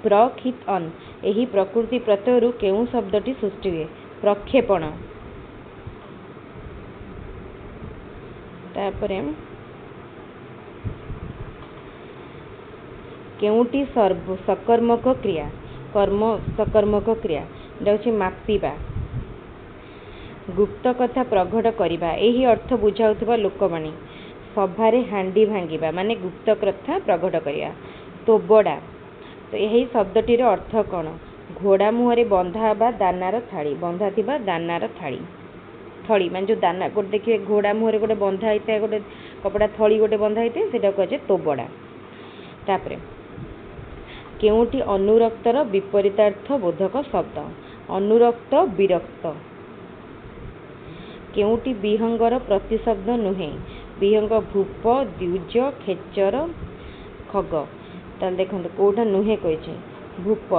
प्रक्षित अन यही प्रकृति प्रत्ययरू केउं शब्दटी सृष्टि हुए प्रक्षेपण। तापरे केउंटी सकर्मक क्रिया कर्म सकर्मक क्रिया जाउछि मापिबा गुप्त कथा प्रकट करिबा यही अर्थ बुझाउथिबा लोकवाणी सभारे हांडी भांगिबा माने गुप्त कथा प्रकट करिया तोबड़ा तो यही शब्दटीर अर्थ कौन घोड़ा मुहरे बंधा बा दानार थाड़ी बंधा थिबा दानार थाड़ी थड़ी मान जो दाना गोटे देखिए घोड़ा मुहरे गोटे बंधा होता गोटे कपड़ा थड़ी गोटे बंधा होता है कहे तोबड़ा। तापरे केउटी अनुरक्तर विपरीतार्थ बोधक शब्द अनुरक्त विरक्त केउटी विहंगर प्रतिशब्द नुहे विहंग भूप द्विज खेचर खग ताल देखो कौटा नुहे कही भूप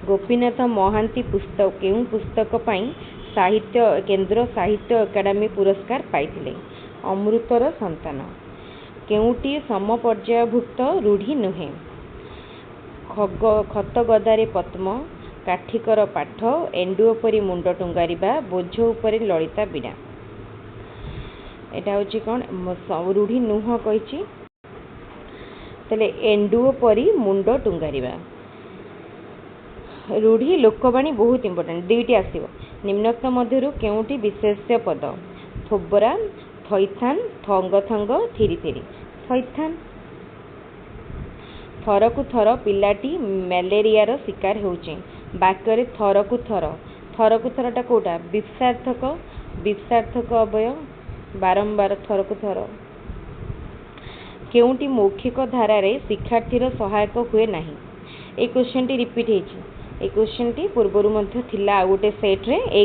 गोपीनाथ महांती पुस्तक केउं पुस्तक पाई साहित्य केंद्र साहित्य एकाडेमी पुरस्कार पाइथिले अमृतर संतान। केउटी समपर्यायभुक्त रूढ़ी नुहे। खत गदारे पद्म काठिकर पाठ एंडुओ परी मुंड टुंगारिबा बोझ उपरे ललिता बीड़ा। एटा होची कौन रूढ़ी नुह कही तेले एंडुओ परी मुंड टुंगारिबा। रूढ़ी लोकवाणी बहुत इंपोर्टेंट दुईटी आसिबो। निम्नोक्त मध्यरु केउटी विशेष्य पद थोबरा थैथान थंग थंग थिरी थिरी। थैथान थरकु थर पिलाटी मैलेरियार शिकार होउचे। वाक्य थरकु थरटा कोटा विपसार्थक अवय बारंबार थरकु थर। केउटी मौखिक धारा रे शिक्षार्थीर सहायक हुए नाही। ए क्वेश्चन टी रिपीट हेछि। ए क्वेश्चन टी पूर्वरु मध्य थिला आ गोटे सेट रे ए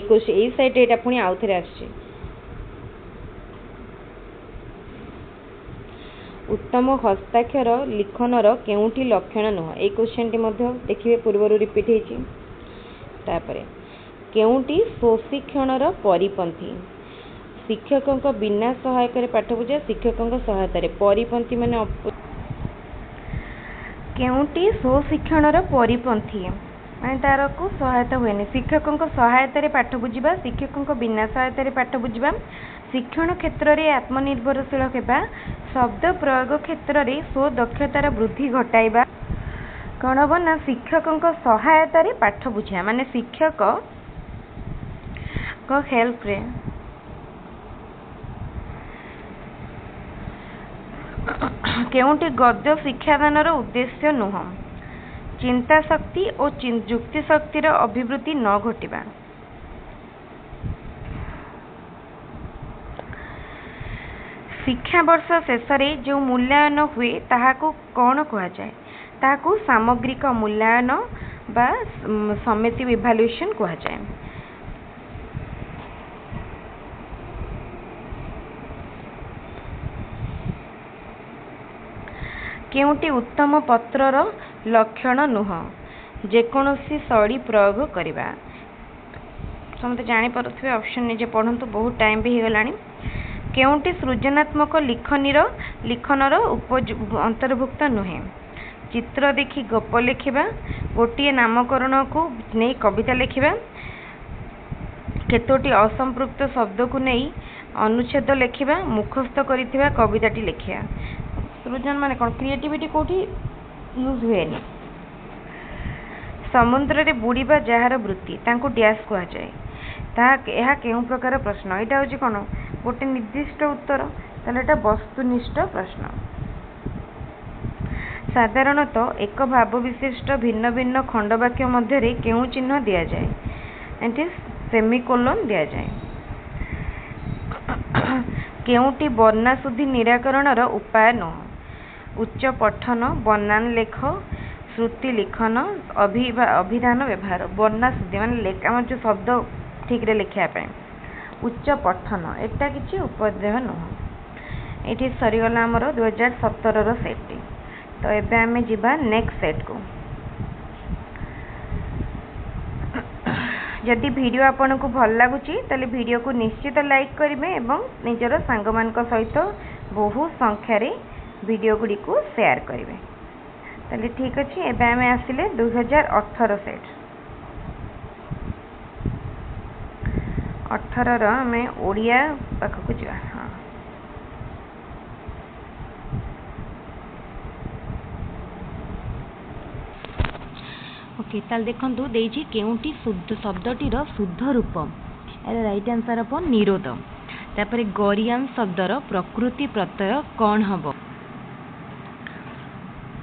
सेट एटा पुनी आउ थरे आछि। उत्तम हस्ताक्षर लिखनर केउटी लक्षण नुह। ए क्वेश्चन टी मध्य देखिबे पूर्वरु रिपीट हेछि। तापरे केउटी स्वशिक्षणर परिपंथी। शिक्षक बिना सहायक पाठ बुझा शिक्षक सहायता परिपंथी माने केउटी स्वशिक्षणर परिपंथी माने तार को सहायता हुए। शिक्षक सहायता पाठ बुझा शिक्षक बिना सहायता पाठ बुझा शिक्षण क्षेत्र में आत्मनिर्भरशील होगा। शब्द प्रयोग क्षेत्र में स्वदक्षतार वृद्धि घटाइबा कौन हम ना शिक्षक सहायता पाठ बुझा माने शिक्षक हेल्प रे केउटी गद्य शिक्षादानर उद्देश्य नुह। चिंता शक्ति और युक्ति शक्तिर अभिवृद्धि न घटिबा। शिक्षा वर्ष शेष जो मूल्यांकन हुए ताहाकू कौन कहा जाए? ताहाकू सामग्रिक मूल्यांकन बा समेटिव इवैल्यूएशन कहा जाए। केउटी उत्तम पत्रर लक्षण नुह। जेकोसी शैली प्रयोग करिबा। समझे जानी पारुथिबे ऑप्शन निजे पढ़ंतु बहुत टाइम भी होगलानी। केउटी सृजनात्मक लिखनर अंतर्भुक्त नुहे। चित्र देखि गप लिखिबा गोटे नामकरण को नहीं कविता लिखिबा केतोटी असंपृक्त शब्द को नहीं अनुच्छेद लिखिबा मुखस्थ करिथिबा कविताटी लिखिया। सृजन माने कौन क्रिएटिविटी कोठी यूज हुए। समुद्र रे बुड़ीबा जार वृत्ति तांको डैश कहा जाए। यह केउ प्रकार प्रश्न यहाँ हूँ कौन गोटे निर्दिष्ट उत्तर ताले एटा वस्तुनिष्ठ प्रश्न। साधारणतः एक भाव विशिष्ट भिन्न भिन्न खंडवाक्य मध्य केउ चिन्ह दि जाए एंटी सेमिकोलन दि जाए। केउटी वर्णाशुद्धि निराकरणर उपाय नुह। उच्च पठन बनान लेख श्रुति लिखन अभिधान व्यवहार। वर्णाशुद्धि माने आम जो शब्द ठीक रे लिखापी उच्च पठन एटा किसी उपदेह नुह। ये सरीगला आमर 2017 सेट। तो एबे आमे जिबा नेक्स्ट सेट को। जदि वीडियो आपन को भल लगुची तले वीडियो को निश्चित लाइक करेंगे एवं निजर सांग मान सहित बहु संख्यार वीडियो गुड़ी को शेयर करेंगे। तले ठीक अच्छे। एबे आमे आसिले 2018 सेट। 18 आमे ओडिया पाखक जा। हाँ ओके ताल देखंतु देइछि केउटी शुद्ध शब्दटीर शुद्ध रूप राइट आंसर अपन निरोध। तापरे गरियान शब्दर प्रकृति प्रत्यय कौन हबो?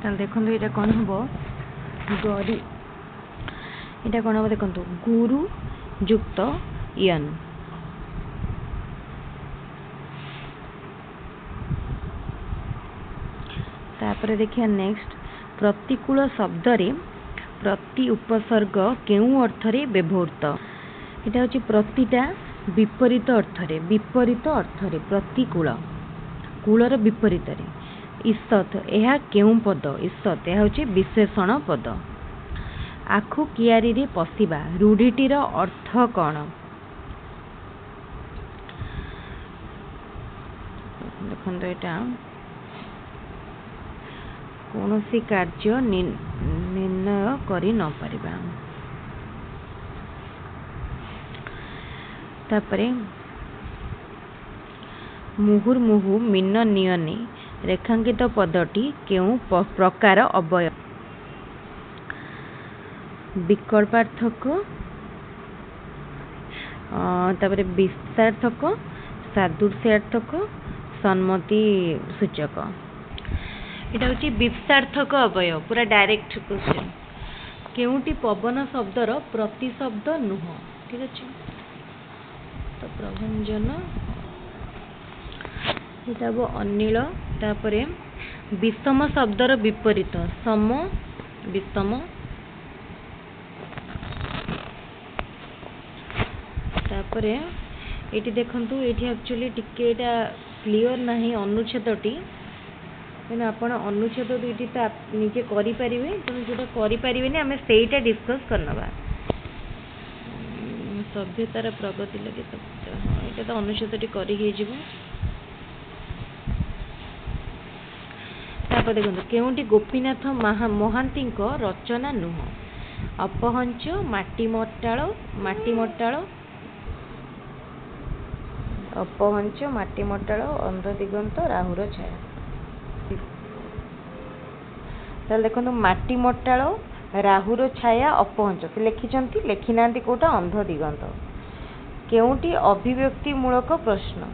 ताल देखंतु एटा कौन हबो? गरि एटा कौन हबो देखंतु गुरु युक्त यन। तापरे देखिया नेक्स्ट प्रतिकूल शब्द रे प्रति उपसर्ग केउ अर्थरे व्यवहृत? एटा होची प्रतिटा विपरीत अर्थरे प्रतिकूल कूलर विपरीत रे। ईसत यह केउ पद? ईसत यह होची विशेषण पद। आखु कियारी रे पशिबा रूढ़ीटीर अर्थ कौन? देखो यहाँ कौन सी कार्य निर्णय करि न परिबा तापरे मुहुर्मुहु मीन नियने रेखांकित पदटी केउ प्रकार अवयव विकल्पार्थक तापरे विस्तार्थक सादृश्यार्थक सम्मति सूचक एटा होची विस्तार्थक अवयव पूरा डायरेक्ट क्वेश्चन केउटी पवन शब्दर प्रतिशब्द नुह ठीक अछि तो प्रभंजन एटा वो अनिल तापरे विषम शब्दर विपरीत सम विषम तापरे एटी देखंतु एटी एक्चुअली टिके एटा क्लियर नाही अनुच्छेदटी तेना आपण अनुच्छेद दुईटी तो निजे करि परिबे तेणु जोटा करि परिबेनी आमे सेईटा डिस्कस करनबा सभ्यतार प्रगति लगे तो एटा तो अनुच्छेदटी करि हे जिवो तापर देखंतु केउंटी गोपीनाथ महांती रचना नुह अपहंच माटी मट्टाळ अपहंच माटी मट्टाळ अंध दिगंत राहुर छाया ताले देखो माटी मट्टाळ राहुर छाया अपहंच से लिखिछंती लिखि नांती कोटा अंध दिगंत केउंटी अभिव्यक्ति मूलक प्रश्न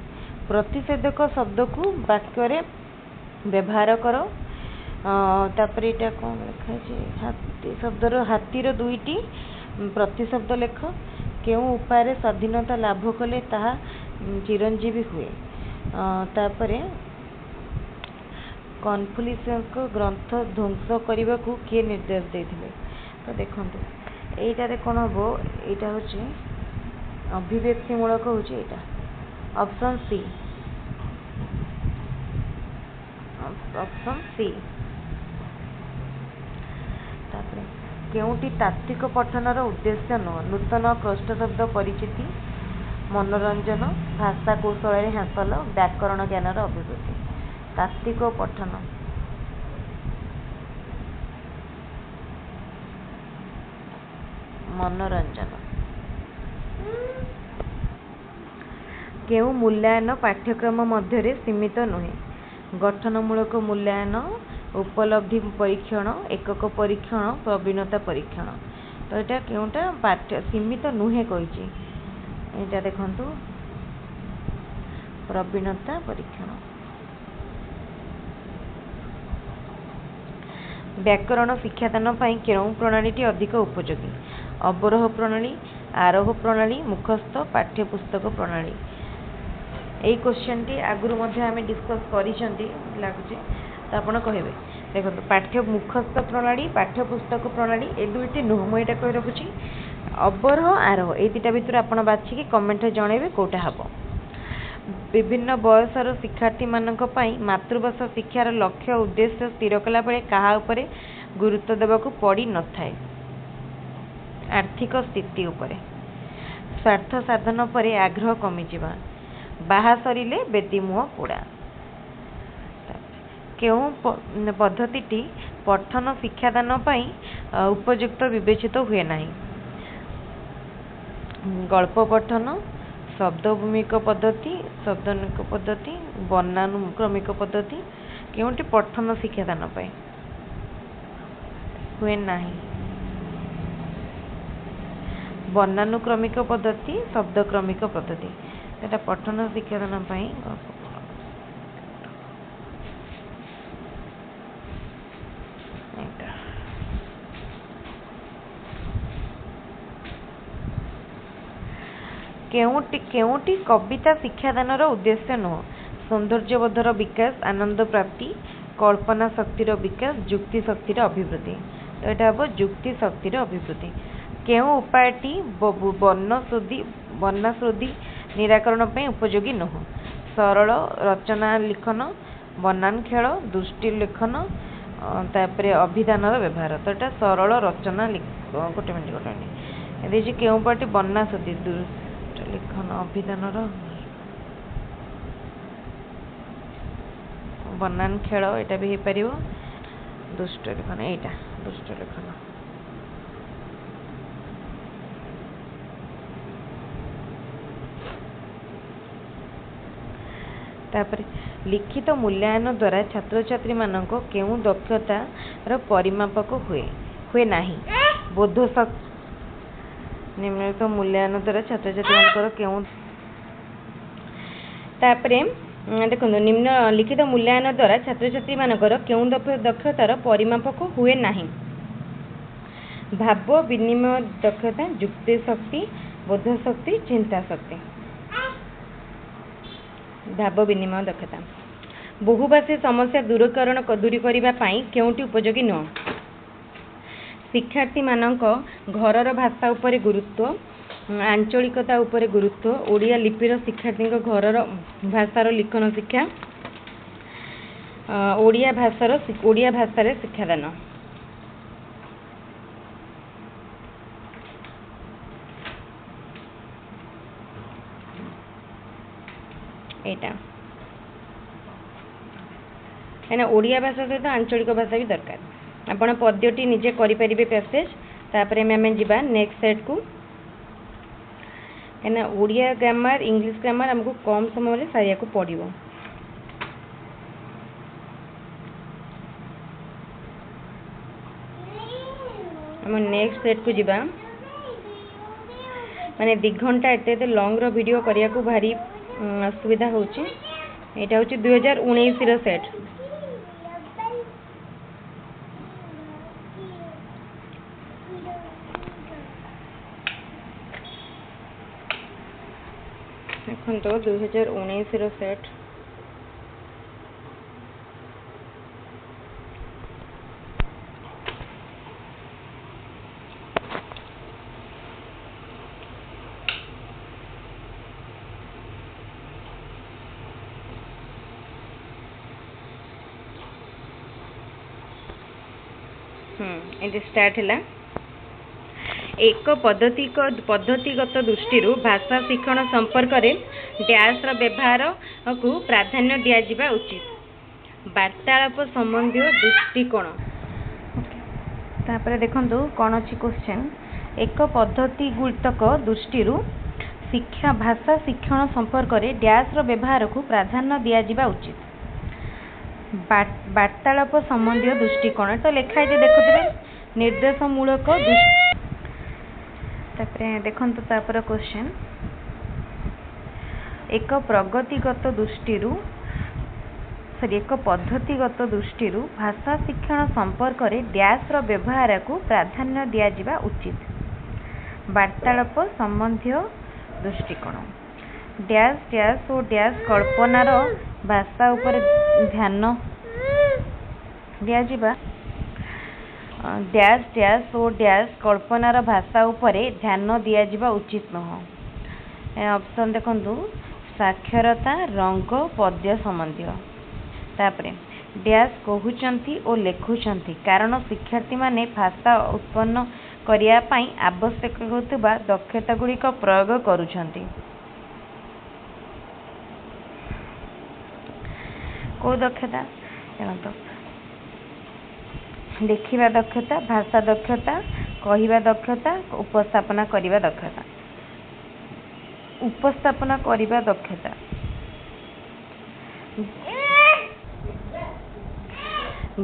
प्रतिषेधक शब्द को वाक्य रे व्यवहार करो तापर एटा कोन लिखा छै हाथी शब्दर हाथीर दुईटी प्रतिशब्द लेख केउ उपाय स्वाधीनता लाभ कले ताहा चिरंजीवी हुए तापरे कन्फ्यूशियस को ग्रंथ ध्वंस करने को किए निर्देश देथिले तो देखंतु एटारे कोन हबो एटा होची अभिव्यक्ति मूलक होची एटा ऑप्शन सी तापरे केउटी तात्विक पठनर उद्देश्य न नूतन कष्ट शब्द परिचिति मनोरंजन भाषा कौशल हासिल व्याकरण ज्ञानर अभिवृद्धि तात्विक पठन मनोरंजन केउ मूल्यांकन पाठ्यक्रम मध्य सीमित नुहे गठनमूलक मूल्यांकन उपलब्धि परीक्षण एकक परीक्षण प्रवीणता परीक्षण तो यहाँ केउटा पाठ्य सीमित नुहे कही एटा देखंतु प्रवीणता परीक्षण व्याकरण शिक्षादान पई केउं प्रणालीटी अधिक उपयोगी अवरोह प्रणाली आरोह प्रणाली मुखस्थ पाठ्यपुस्तक प्रणाली एई क्वेश्चन टी आगुरु मध्ये आमे डिस्कस करिसंती लागुचे तो आपण कहबे देखो पाठ्य मुखस्थ प्रणाली पाठ्यपुस्तक प्रणाली ए दुईटी नुह मु एटा कहि रखुची अवरोह आरोह ए दुईटा भितर आपण बाछि कि कमेंट रे जणेबे कोटा हबो विभिन्न बयसर शिक्षार्थी मानक पई मातृभाषा शिक्षार लक्ष्य उद्देश्य स्थिर कला बेले कहा उपरे गुरुत्व देबाकू पड़ी न थाए आर्थिक स्थिति उपरे स्वार्थ साधन पर आग्रह कमी जिबा बाहा सरिले बेदी मुह पोड़ा केउं पद्धति पठन शिक्षादान पई उपयुक्त विवेचित हुए नाही गल्प पठन शब्दभूमिक पद्धति शब्दानुक पद्धति वर्णानुक्रमिक पद्धति केउंटी पठन शिक्षादान पई हुए नाही वर्णानुक्रमिक पद्धति शब्दक्रमिक पद्धति एटा पठन शिक्षादान पई केउटी कविता शिक्षादानर उद्देश्य नुह सौंदर्यबोधर विकास आनंद प्राप्ति कल्पना शक्तिर विकास जुक्ति शक्तिर अभिवृद्धि तो यहाँ हम जुक्ति शक्तिर अभिवृद्धि केउं उपायटी वर्णश्रुति निराकरण पे उपयोगी नुह सरल रचना लिखन बनान खेल दृष्टि लेखन तापर अभिधानर व्यवहार तो यहाँ सरल रचना गोटे मिनट केउं पार्टी वर्णाश्रुति लिखन अभिधानर बनान खेल यहाँ भी हो पार दुष्ट लेखन यहाँ दुष्ट लेखन तापर लिखित मूल्यांकन द्वारा छात्र छात्री मानक केउं दक्षतार परिमापक हुए नाही बोधशक्ति निम्नलिखित मूल्यांकन द्वारा छात्र छात्री मानकर केउं तापरे देखो निम्नलिखित मूल्यांकन द्वारा छात्र छात्री मानकर केउं दक्षतार परिमापक हुए नाही भाव विनिमय दक्षता युक्ति शक्ति बोधशक्ति चिंता शक्ति भाव विनिमय दक्षता बहुभाषी समस्या दूरीकरण दूरीकरिबा पई केउंटी उपयोगी न शिक्षार्थी मानक घरर भाषा उपरे गुरुत्व आंचलिकता उपरे गुरुत्व ओडिया लिपिर शिक्षार्थी घरर भाषार लिखन शिक्षा ओडिया भाषार शिक्षादान एटा कहीं ओडिया भाषा सहित आंचलिक भाषा भी दरकार आपण पद्यटी निजे करें पैसेज तापर आम जा नेक्स्ट सेट को कहीं ओडिया ग्रामर इंग्लिश ग्रामर आमको कम समय सारिया को पड़ो आम नेक्स्ट सेट को जीवा माने 2 घंटा एते लॉन्ग रो वीडियो करिया को भारी असुविधा होची एटा होची 2019 रो सेट देखो तो 2019 रो सेट ये स्टार्ट है एक पद्धतिगत दृष्टि भाषा शिक्षण संपर्क में डैश व्यवहार को प्राधान्य दिया उचित वार्तालाप संबंधी दृष्टिकोण तापर देखो कौन अच्छी क्वेश्चन एक पद्धतिगत दृष्टि शिक्षा भाषा शिक्षण संपर्क में डैश व्यवहार को प्राधान्य दिया उचित वार्तालाप संबंधी दृष्टिकोण तो लिखाई देखुए निर्देशमूलक देखो क्वेश्चन एक प्रगतिगत दृष्टि एक पद्धतिगत दृष्टि भाषा शिक्षण संपर्क में डैश व्यवहार को प्राधान्य दिया उचित वार्तालाप संबंधी दृष्टिकोण डैश डैश और डैश कल्पनार भाषा उपर ध्यान दिया डैश डैश और डैश कल्पनार भाषा उपरे ध्यान दिया उचित नह ऑप्शन देखो साक्षरता रंग पद्य संबंधी तापरे डैश कहउचंती और लेखुचंती कारण शिक्षार्थी माने भाषा उत्पन्न करिया पई आवश्यक होतबा दक्षता गुड़िक प्रयोग करुचंती को दक्षता देखो लिखिबा दक्षता भाषा दक्षता कहिबा दक्षता उपस्थापना करिबा दक्षता उपस्थापना करिबा दक्षता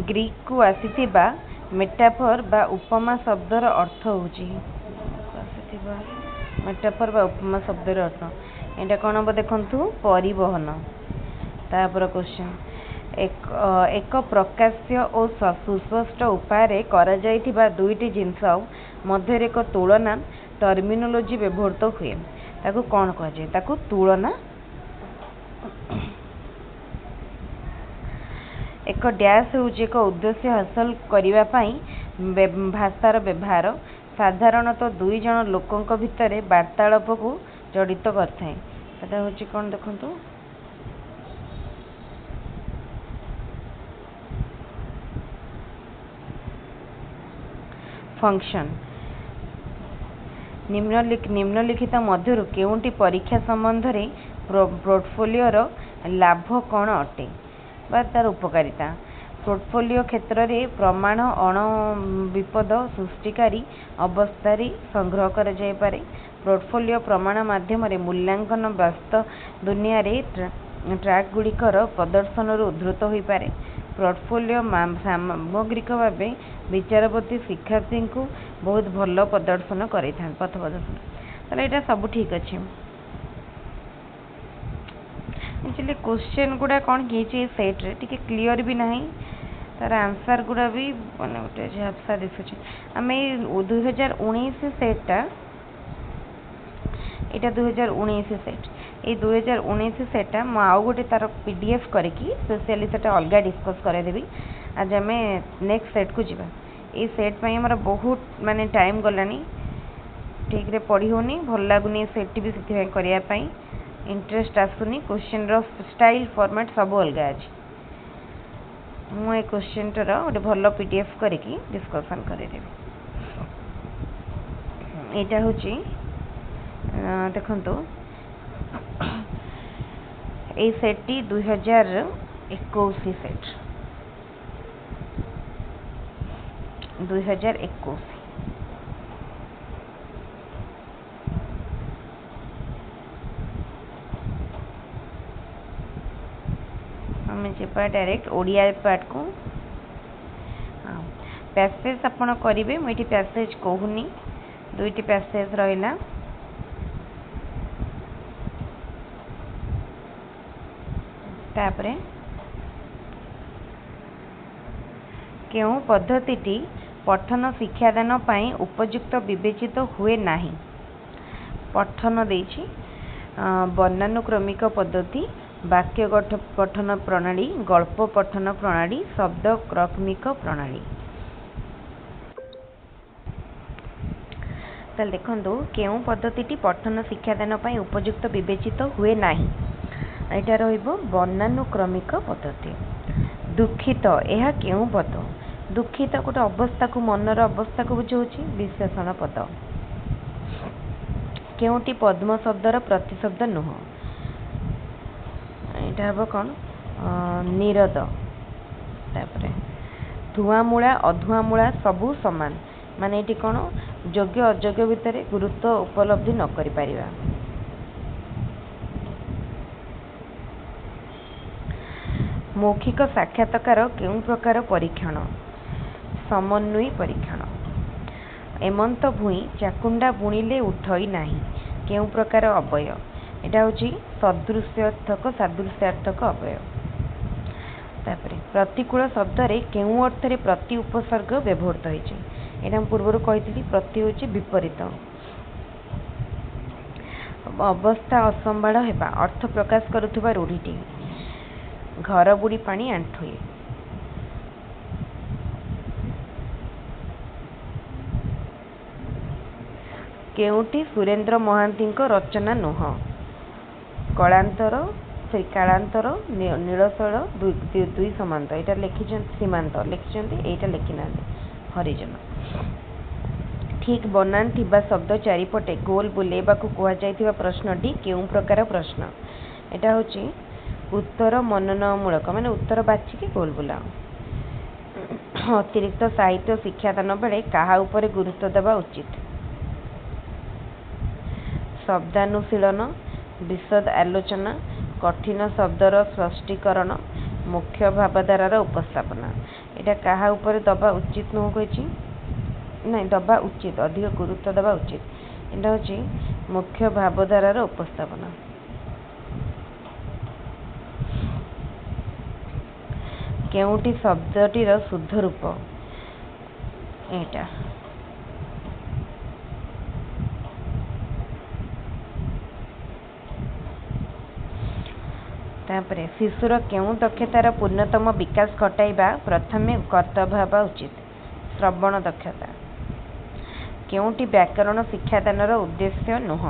ग्रीक को आसीथिबा मेटाफर बा उपमा शब्दर अर्थ होची मेटाफर बा उपमा शब्दर अर्थ एटा कोन हम देखंतु परिवहन तापर क्वेश्चन एक प्रकाश्य और सुस्पष्ट उपाय करा जाइथिबा दुईटी जिनस मध्य एक तुलना टर्मिनोलॉजी व्यवहृत हुए ताकू कौन कह जाए ताकू तुलना एक डैश हूँ एक उद्देश्य हासिल करिबा पई भाषार व्यवहार साधारणतः दुई जन लोकों भितर वार्तालाप को जड़ित करथाय एटा होची कौन देखंतु फंक्शन निम्नलिखित मध्य केउंटी परीक्षा संबंध रे पोर्टफोलियो लाभ कौन अटे बा तार उपकारिता पोर्टफोलियो क्षेत्र में प्रमाण अण विपद सृष्टिकारी अवस्था संग्रह कर जाय पारे। पोर्टफोलियो प्रमाण माध्यम मूल्यांकन वास्तव दुनिया रे ट्रैक गुड़िकर प्रदर्शन उद्धृत हो पारे। पोर्टफोलियो सामग्रिक भाव विचारपति शिक्षार्थी को बहुत भल प्रदर्शन कर पथ प्रदर्शन ताले यहाँ सब ठीक अच्छे। एक्चुअली क्वेश्चन गुड़ा कौन कि सेट रे टिके क्लियर भी नहीं तार आंसर गुड़ा भी मैंने गोटे झापसा दिशुचे आम 2019 सेटा यहाँ 2019 सेट ये 2019 सेटा मु आउ गोटे तार पीडीएफ करके स्पेशली सेटा अलग डिस्कस करदेवी। आज आम नेक्स्ट सेट को जीवा ये सेट पर आमर बहुत माने टाइम गलानी ठीक रे पढ़ी होनी भल लगुनि सेट भी से करने इंटरेस्ट आसुनी क्वेश्चन रो स्टाइल फॉर्मेट सब अलग अच्छे मु क्वेश्चन टर गोटे भल पीडीएफ करके डिस्कसन करदेवी। यहाँ हूँ देखो ये सेट 2021 सेट 2021 आम जा डायरेक्ट ओडिया पार्ट को पैसेज आपण करेंगे मुझे पैसेज कहूनी दुईटी पैसेज रहा तापरे केउ पद्धति पठन शिक्षादान पाई उपयुक्त विवेचित हुए नहीं। पठन देछि वर्णानुक्रमिक पद्धति वाक्य पठन प्रणाली गल्प पठन प्रणाली शब्द क्रमिक प्रणाली। ताल देखो केउ पद्धति पठन शिक्षादान पाई उपयुक्त विवेचित हुए नहीं यहाँ रहिबो वर्णानुक्रमिक पद्धति। दुखित यह केउ पद दुखित गोटे अवस्था को मनर अवस्था को बुझाऊँ विशेषण पद केउटी पद्म शब्दर प्रतिशब्द नुह यहाँ हम कौन निरद तापर धुआमूला अधुआमूला सबू समान माने ये कौन योग्य अयोग्य भितर गुरुत्व उपलब्धि न करि परिबा। मौखिक साक्षात्कार केउं प्रकार परीक्षण समन्वयी परीक्षण। एमंत भूई चाकुंडा बुणिले उठई नाही केउं प्रकार अवय यहाँ हूँ सदृश्यार्थक सादृश्यार्थक अवय। तापर प्रतिकूल शब्द रे केउं अर्थ रे प्रति उपसर्ग व्यवहृत होइछि यहाँ पूर्व कही प्रति हूँ विपरीत। अवस्था असंभाळ हेबा अर्थ प्रकाश करुवा रूढ़ीटी घर बुड़ी पानी आंठुए। केउटी सुरेंद्र महांती रचना नुह कलांतर से कालांतर नीलशैल दुई समांत यहाँ लिखिं सीमांत लिखिं यहाँ लिखिना हरिजन। ठीक बनान थिबा शब्द चारिपटे गोल बुलेबा को कहुवा प्रश्नटी केउं प्रकार प्रश्न यहाँ हूँ उत्तर मननमूलक माने उत्तर बाछिकी गोल बुलाओ। अतिरिक्त साहित्य शिक्षादान बेले कहा उपरे गुरुत्व देवा उचित। शब्दानुशीलन विशद आलोचना कठिन शब्दर स्पष्टीकरण मुख्य भावधारार उपस्थापना यहाँ कहा उपरे दबा उचित नुह कही नहीं दबा उचित अधिक गुरुत्व देवा उचित यहाँ हूँ मुख्य भावधारार उपस्थापना। केउटी शब्दटीर शुद्ध रूप यहाँ तापरे शिशुर केउं दक्षतार पूर्णतम विकास घटाइबा प्रथमे कर्तव्य हेबा उचित श्रवण दक्षता। केउंटी व्याकरण शिक्षादानर उद्देश्य नुह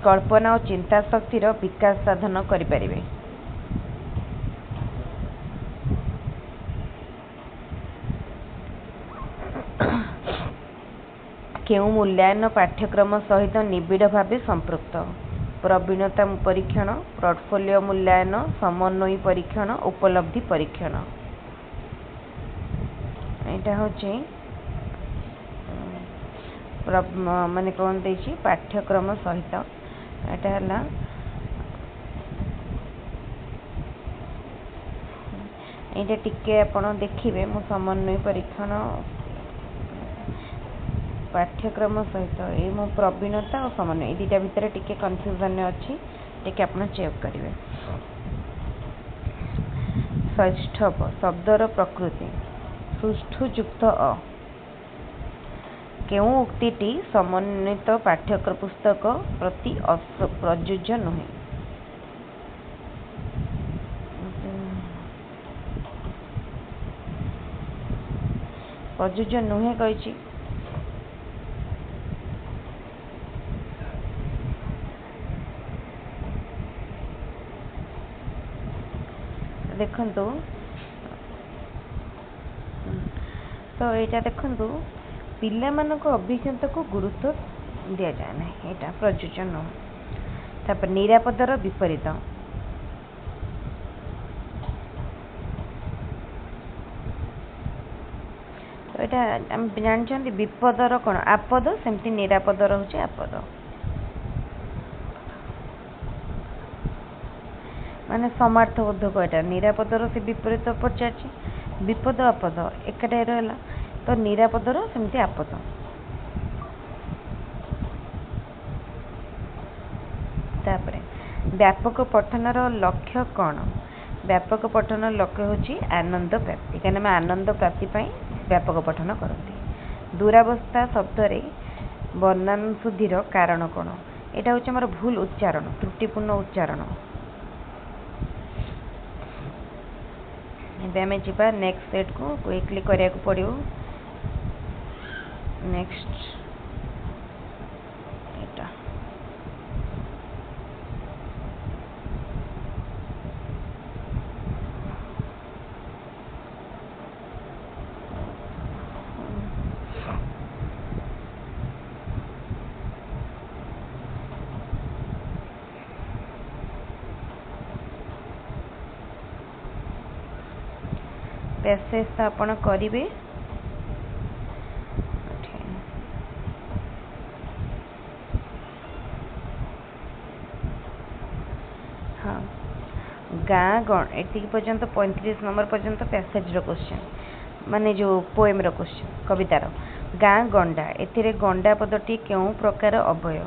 कल्पना और चिंता शक्तिर विकास साधन करिपारिबे। केउं मूल्यांकन पाठ्यक्रम सहित निबिड़ भाव संपृक्त प्रवीणता परीक्षण, पोर्टफोलियो मूल्यांकन, समन्वयी परीक्षण, उपलब्धि परीक्षण। यहाँ हूँ माने कौन देछि पाठ्यक्रम सहित यहाँ ये टिके आपण देखिए मो समन्वय परीक्षण पाठ्यक्रम सहित ये मो प्रवीणता और समन्वय ये दुटा भितर टिके कन्फ्यूजन अच्छी टिके आपण चेक करेंगे। षष्ठव शब्दर प्रकृति सुष्ठुयुक्त अ केउ उक्तिटी समन्वित पाठ्यक्रम पुस्तक प्रति प्रयोज्य नुहे। प्रयोज्य नुहे कही देखंतु तो यहाँ देखंतु पिला मानक अभिज्ञता को गुरुत्व दि जाए ना यहाँ प्रयोज्य नुह। तापर निरापदर विपरीत तो यहाँ आम जानते विपदर कौन आपद सेमती निरापदर हूँ आपद माने समार्थबोधक यहाँ निरापदर से विपरीत पचार विपद आपद एकाटे रहा तो निरापदर सेमती आपद। तापरे व्यापक पठनर लक्ष्य कौन? व्यापक पठन लक्ष्य होची आनंद प्राप्ति कहीं आम आनंद प्राप्ति व्यापक पठन करती। दुरावस्था शब्द रे वर्णन शुद्धिर कारण कौन? यहाँ हूँ आम भूल उच्चारण त्रुटिपूर्ण उच्चारण। आम जा नेक्स्ट सेट को क्विकली करने को पड़ो। नेक्स्ट पैसेज तो आपण करेंगे। हाँ गाँ गण एति पर्यंत 35 नंबर पर्यंत पैसेज क्वेश्चन माने जो पोएम क्वेश्चन कवितार गाँ गंडा एथिरे गंडा पदटी क्यों प्रकार अवय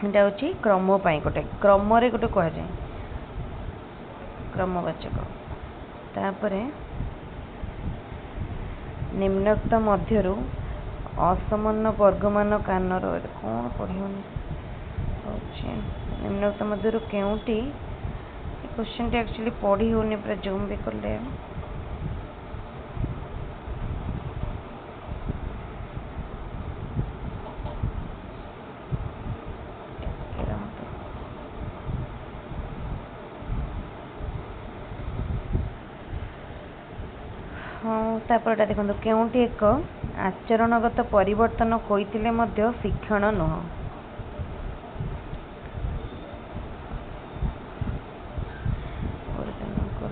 एटा होची क्रम पाई गोटे क्रम रे गोटे कह जाए क्रमवाचक। तापरे निम्नोक्त मध्यरु असमान वर्गमान कानर कौन पढ़ियोनी निम्नोक्त मध्यरु केउटी क्वेश्चन टी एक्चुअली पढ़ी होनी पूरा जूम भी करले हाँ तापर देखो केउटी एक आचरणगत परिवर्तन होइतिले मध्य शिक्षण नुह।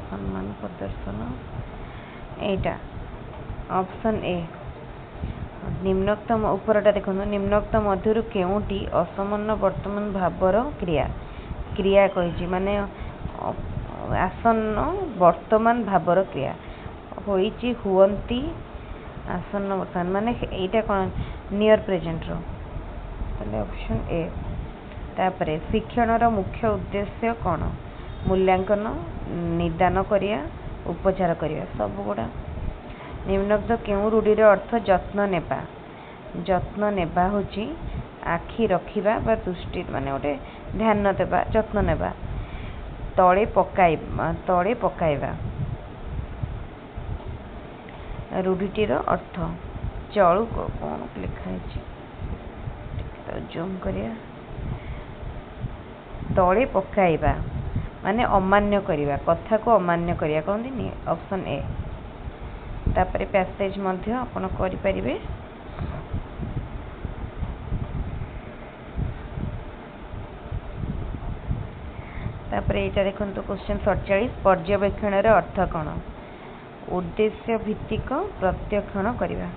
सम्मान प्रदर्शन एटा ऑप्शन ए निम्नोक्त उपरटा देखो निम्नोक्त मध्यरु केउटी असमान वर्तमान भावर क्रिया क्रिया कही माने आसन्न वर्तमान भावर क्रिया होइची हुवंती आसन्न वर्तमान माने एटा कौन नियर प्रेजेंट रो ताले ऑप्शन ए। तापरे शिक्षणर मुख्य उद्देश्य कौन? मूल्यांकन निदान करिया उपचार करिया सब गुड़ा। निम्नोक्त केउ रूढ़ीर अर्थ जत्न नेबा जत्न नेबा होची आखि रखिबा बा दृष्टि माने गोटे ध्यान देबा जत्न नेबा। तळे पकाइबा रूढ़ीटीर अर्थ चलु कौन लिखाई जूम करिया तले पकाइबा माने अमान्य करिबा कथा को अमान्य करिया कहंदिनी ऑप्शन ए। तापरे पैसेज मध्य आपण करि परिबे तापर यहाँ देखो क्वेश्चन 47 पर्यवेक्षण अर्थ कौन उद्देश्य भित्तिक प्रत्यक्षण करवा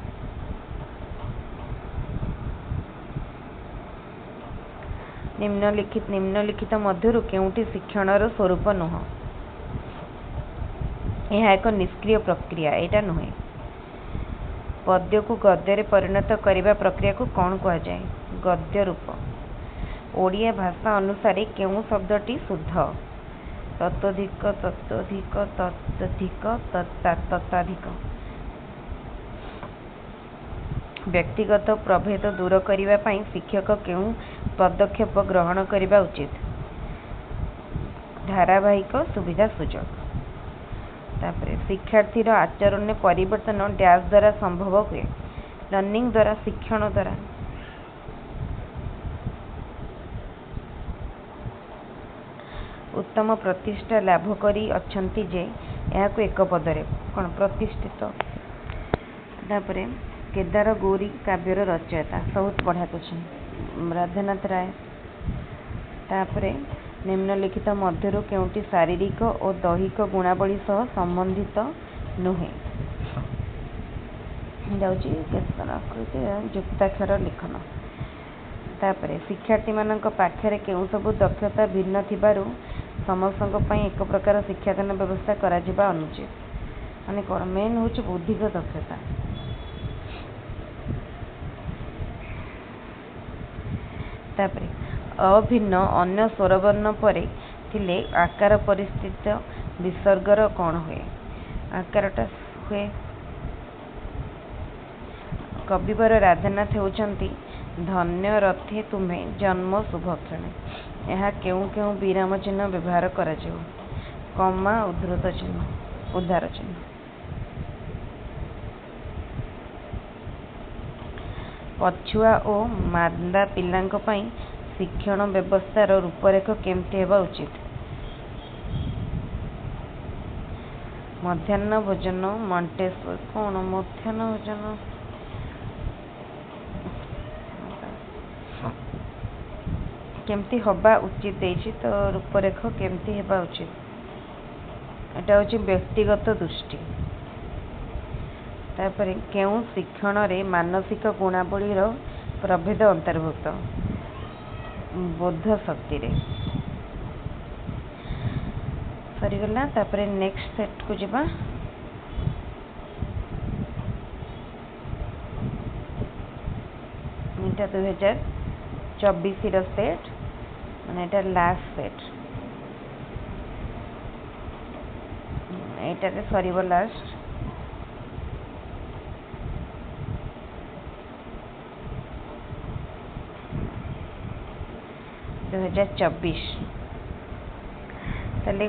निम्नलिखित मध्यरु केउटी शिक्षणर स्वरूप नुह यह एक निष्क्रिय प्रक्रिया एटा नुहे पद्य को गद्य परिणत करने प्रक्रिया को कौन कह जाए गद्य रूप ओडिया भाषा अनुसार केउं शब्दटी शुद्ध तत्वधिक तत्वधिक तत्वधिक तत्ताधिक व्यक्तिगत प्रभेद दूर करने पाई शिक्षक केउं पदक्षेप ग्रहण करने उचित धारावाहिक सुविधा सुजोग तापर शिक्षार्थी आचरण में परिवर्तन डैश द्वारा संभव हुए लर्निंग द्वारा शिक्षण द्वारा उत्तम प्रतिष्ठा लाभ करी अछंती जे यहाँ को एक पदरे कौन प्रतिष्ठित तापर केदार गौरी काव्यर रचयिता बहुत बढ़िया क्वेश्चन राधानाथ राय तापर निम्नलिखित मध्यरु केउटी शारीरिक और दैहिक गुणावली सह संबंधित नुहे जाउची केतन आकृति युक्ताक्षर लिखन तापर शिक्षार्थी मानक पाखरे केउ सब दक्षता भिन्न थिबारु समस्तक पई एक प्रकार शिक्षादान व्यवस्था करा जिबा अनुचित माने कोन मेन होची बुद्धिक दक्षता तापर अभिन्न अन्य स्वरवर्ण परे थिले आकार परिस्थित विसर्गर कौन हुए आकारटा हुए कविवर राधानाथ होचंती धन्य रथे तुम्हें जन्म शुभक्षण यहाँ केउ केउ विराम चिन्ह व्यवहार करा जाऊ कमा उद्धृत चिन्ह उद्धार चिन्ह पछुआ और मांदा पिलांक पई शिक्षण व्यवस्थार रूपरेख केमती हेबा उचित मध्याह्न भोजन मॉन्टेसरी कौन मध्याह्न भोजन केमती हवा उचित देछि तो रूपरेख केमती हेबा उचित एटा होछि व्यक्तिगत दृष्टि तापर केउ शिक्षण रे मानसिक गुणावली रो प्रभेद अंतर्भुक्त बोध शक्ति रे सरीगला तापर नेक्स्ट सेट को जिबा इटा 2024 रो सेट माने एटा लास्ट सेट एटा रे सरीबो लास्ट ताले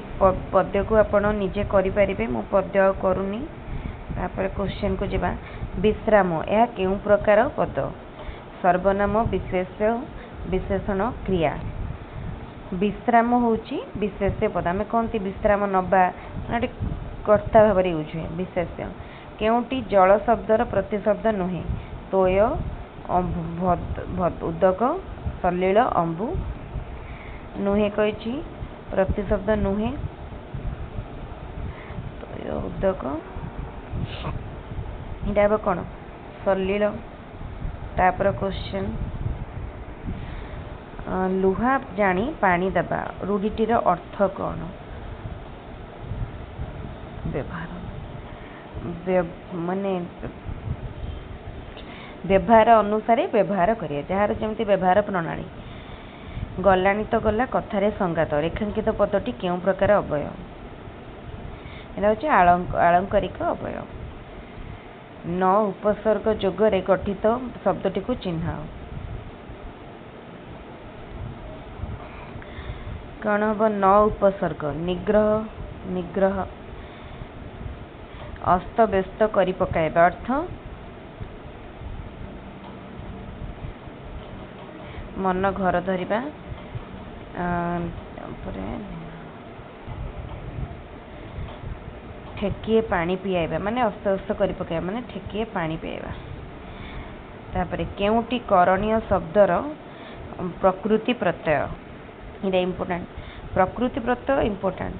पद्य को आपण निजे करि परिबे मु पद्य करूनी तापर क्वेश्चन को जिबा विश्राम यह केउ प्रकार पद सर्वनाम विशेष्य विशेषण क्रिया विश्राम होची विशेष्य पद आमे कोनती विश्राम नबा नाटी कर्ता भाव यूज हुए विशेष्य केउटी जल शब्दर प्रतिशब्द नुहे तोय उदक सलिल अंबु नुहे कही प्रतिशब्द नुहे तोय उदक इटा कौन सलिल तापर क्वेश्चन लुहा जानी पानी दबा रूढ़ीटीर अर्थ कौन व्यवहार माने व्यवहार अनुसार व्यवहार करिए जार जमती व्यवहार प्रणाली गलानी तो गला कथारे संगात रेखांकित पदटी केउ प्रकार अवयव एटा होछि आलंकारिक अवयव न उपसर्ग जोगरे गठित शब्दटी को चिन्हाओ कौन हम न उपसर्ग निग्रह निग्रह अस्त व्यस्त करि पकाइबा अर्थ मन घर धरिबा ठेकिए पानी पियाइबा माने अस्त व्यस्त करि पकाइबा माने ठेकिए पानी पियाइबा तापरे केउटी करणीय शब्दर प्रकृति प्रत्यय इटा इम्पोर्टेंट प्रकृति प्रत्यय इम्पोर्टेंट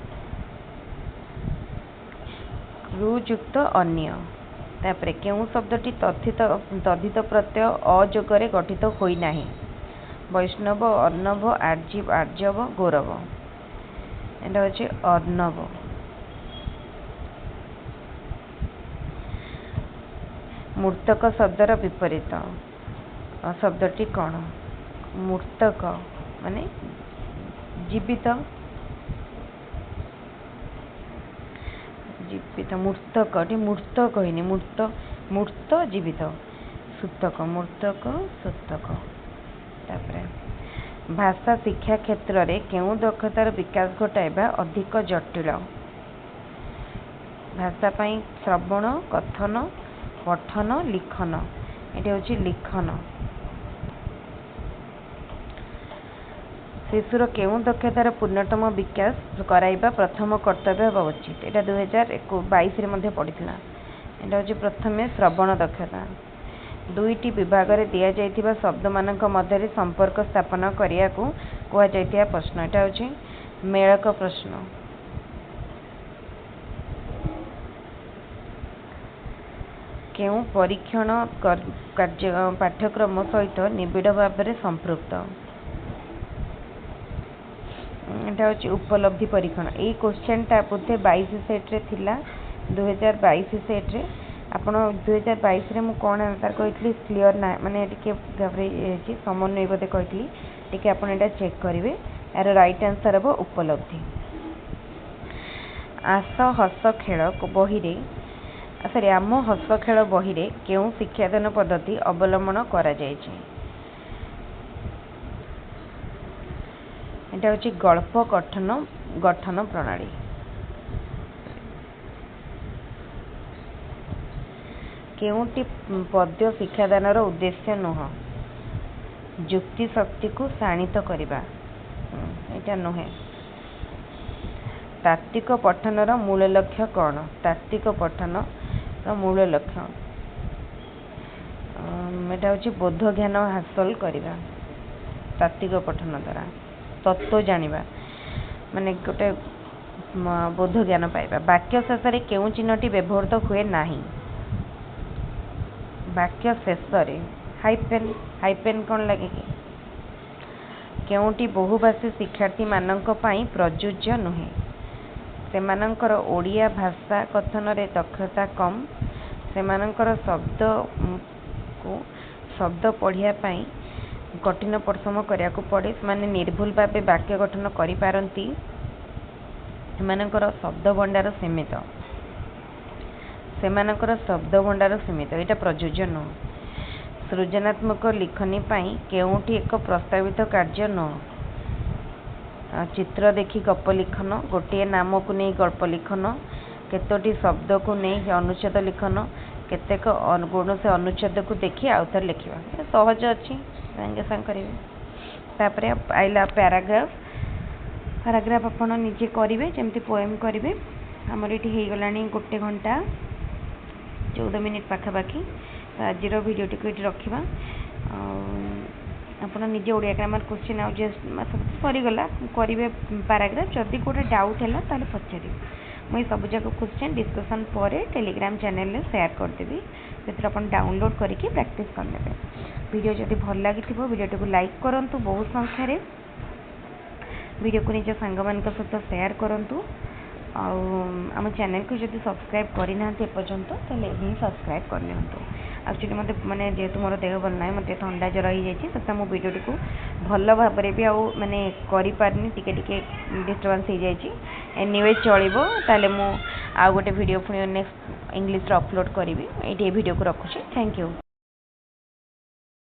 क्रुयुक्त अन्य तापर केउं शब्दटी तद्धित प्रत्यय अजोगरे गठित होई नाही वैष्णव अर्णव आर्जीव आर्जव गौरव एटा होचे अर्णव मूर्तक शब्दर विपरीत शब्दटी कौन मूर्तक माने जीवित जीवित मूर्तक मूर्त कहनी मूर्त मूर्त जीवित सूतक मूर्तक सूतक तापरे भाषा शिक्षा क्षेत्र में केउं दक्षतार विकास घटाइबा अधिक जटिल भाषा पई श्रवण कथन पठन लिखन ये हूँ लिखन शिशुर केउं दक्षतार पूर्णतम विकास कराइबा प्रथम कर्तव्य होगा उचित यहाँ 2022 पड़ता यहाँ हूँ प्रथम श्रवण दक्षता दुईटी विभाग में दि जाइथिबा शब्द मानक मध्य संपर्क स्थापन करिया को कहा जाइथिबा प्रश्न यहाँ हूँ मेलक प्रश्न केउं परीक्षण कार्य पाठ्यक्रम सहित निबिड़ भाव में संपृक्त यहाँ हूँ उपलब्धि परीक्षण यही क्वेश्चन टा बोधे 22 सेट रे थिला 2022 सेट रे आपण 2022 रे मु कौन आंसर कही क्लीयर ना माने टिके समन्वय बोधे कही टिके आपण एटा चेक करेंगे यार राइट आंसर हम उपलब्धि आस हस खेल बही रे सॉरी आम हस खेल बही रे केउं शिक्षादान पद्धति अवलंबन करा जायछि एटा होछि गल्प गठन प्रणाली केउंटी पद्य शिक्षादानर उद्देश्य नुह जुक्ति शक्ति को शाणित करिबा एटा नुहे तात्विक पठनर मूल लक्ष्य कौन तात्विक पठन मूल लक्ष्य एटा होछि बोध ज्ञान हासिल करिबा तात्विक पठन द्वारा तत्व जानिबा माने गोटे बोध ज्ञान पाइबा वाक्य शेष में केउं चिन्हटी व्यवहृत हुए नाही वाक्य शेष हाइपेन हाइपेन कौन लगे कि केउंटी बहुभाषी शिक्षार्थी मानक पई प्रযোज्य नुहे सेमानंकर ओडिया भाषा कथन रे दक्षता कम सेमानंकर शब्द पढ़िया पई कठिन परिश्रम करिया को पड़े माने निर्भुल भावे वाक्य गठन करि पारंती सेमानंकर शब्द भंडार सीमित एटा प्रयोज्य न सृजनात्मक लिखनी पाई केउंटी एक प्रस्तावित कार्य न चित्र देखी गप लिखन गोटे नाम को नहीं गल्प लिखन केतोटी शब्द को नहीं अनुच्छेद लिखन केतेक गुण से अनुच्छेद को देखी आउथर लिखा सहज अच्छी सागे सांग करेंगे तापर आइला पैराग्राफ आपण निजे करेंगे जमती पोएम करेंगे आमर ये होगा 1 घंटा 14 मिनिट पाखापाखि आज भिडियोटी को ये रखा आप निजे ओडिया ग्रामर क्वेश्चन आउ सरीगला करेंगे पैराग्राफ जदि गोटे डाउट है ताले पचारे मुझे सबूक क्वेश्चन डिस्कसन पर टेलीग्राम चैनल में शेयर करदेवी से आप डाउनलोड करके प्रैक्टिस करने वीडियो जदि भल लगी वीडियो को लाइक करूँ बहुत संख्यार वीडियो को निज सांग मान सहित शेयर करूँ आम चैनल को जब सब्सक्राइब करना एपर्यंत तो सब्सक्राइब करनी एक्चुअली मत मैंने जेहेतु मोर देह भल ना मत ठंडा जर हो जाए मो भिडियो को भल भाव भी आउ माने करें टिके डिस्टर्बान्स हो जाए एनीवे चलो ताले मु आउ गोटे वीडियो पुणी नेक्स्ट इंग्लिश अपलोड करी ये वीडियो को रखुच्छी थैंक यू।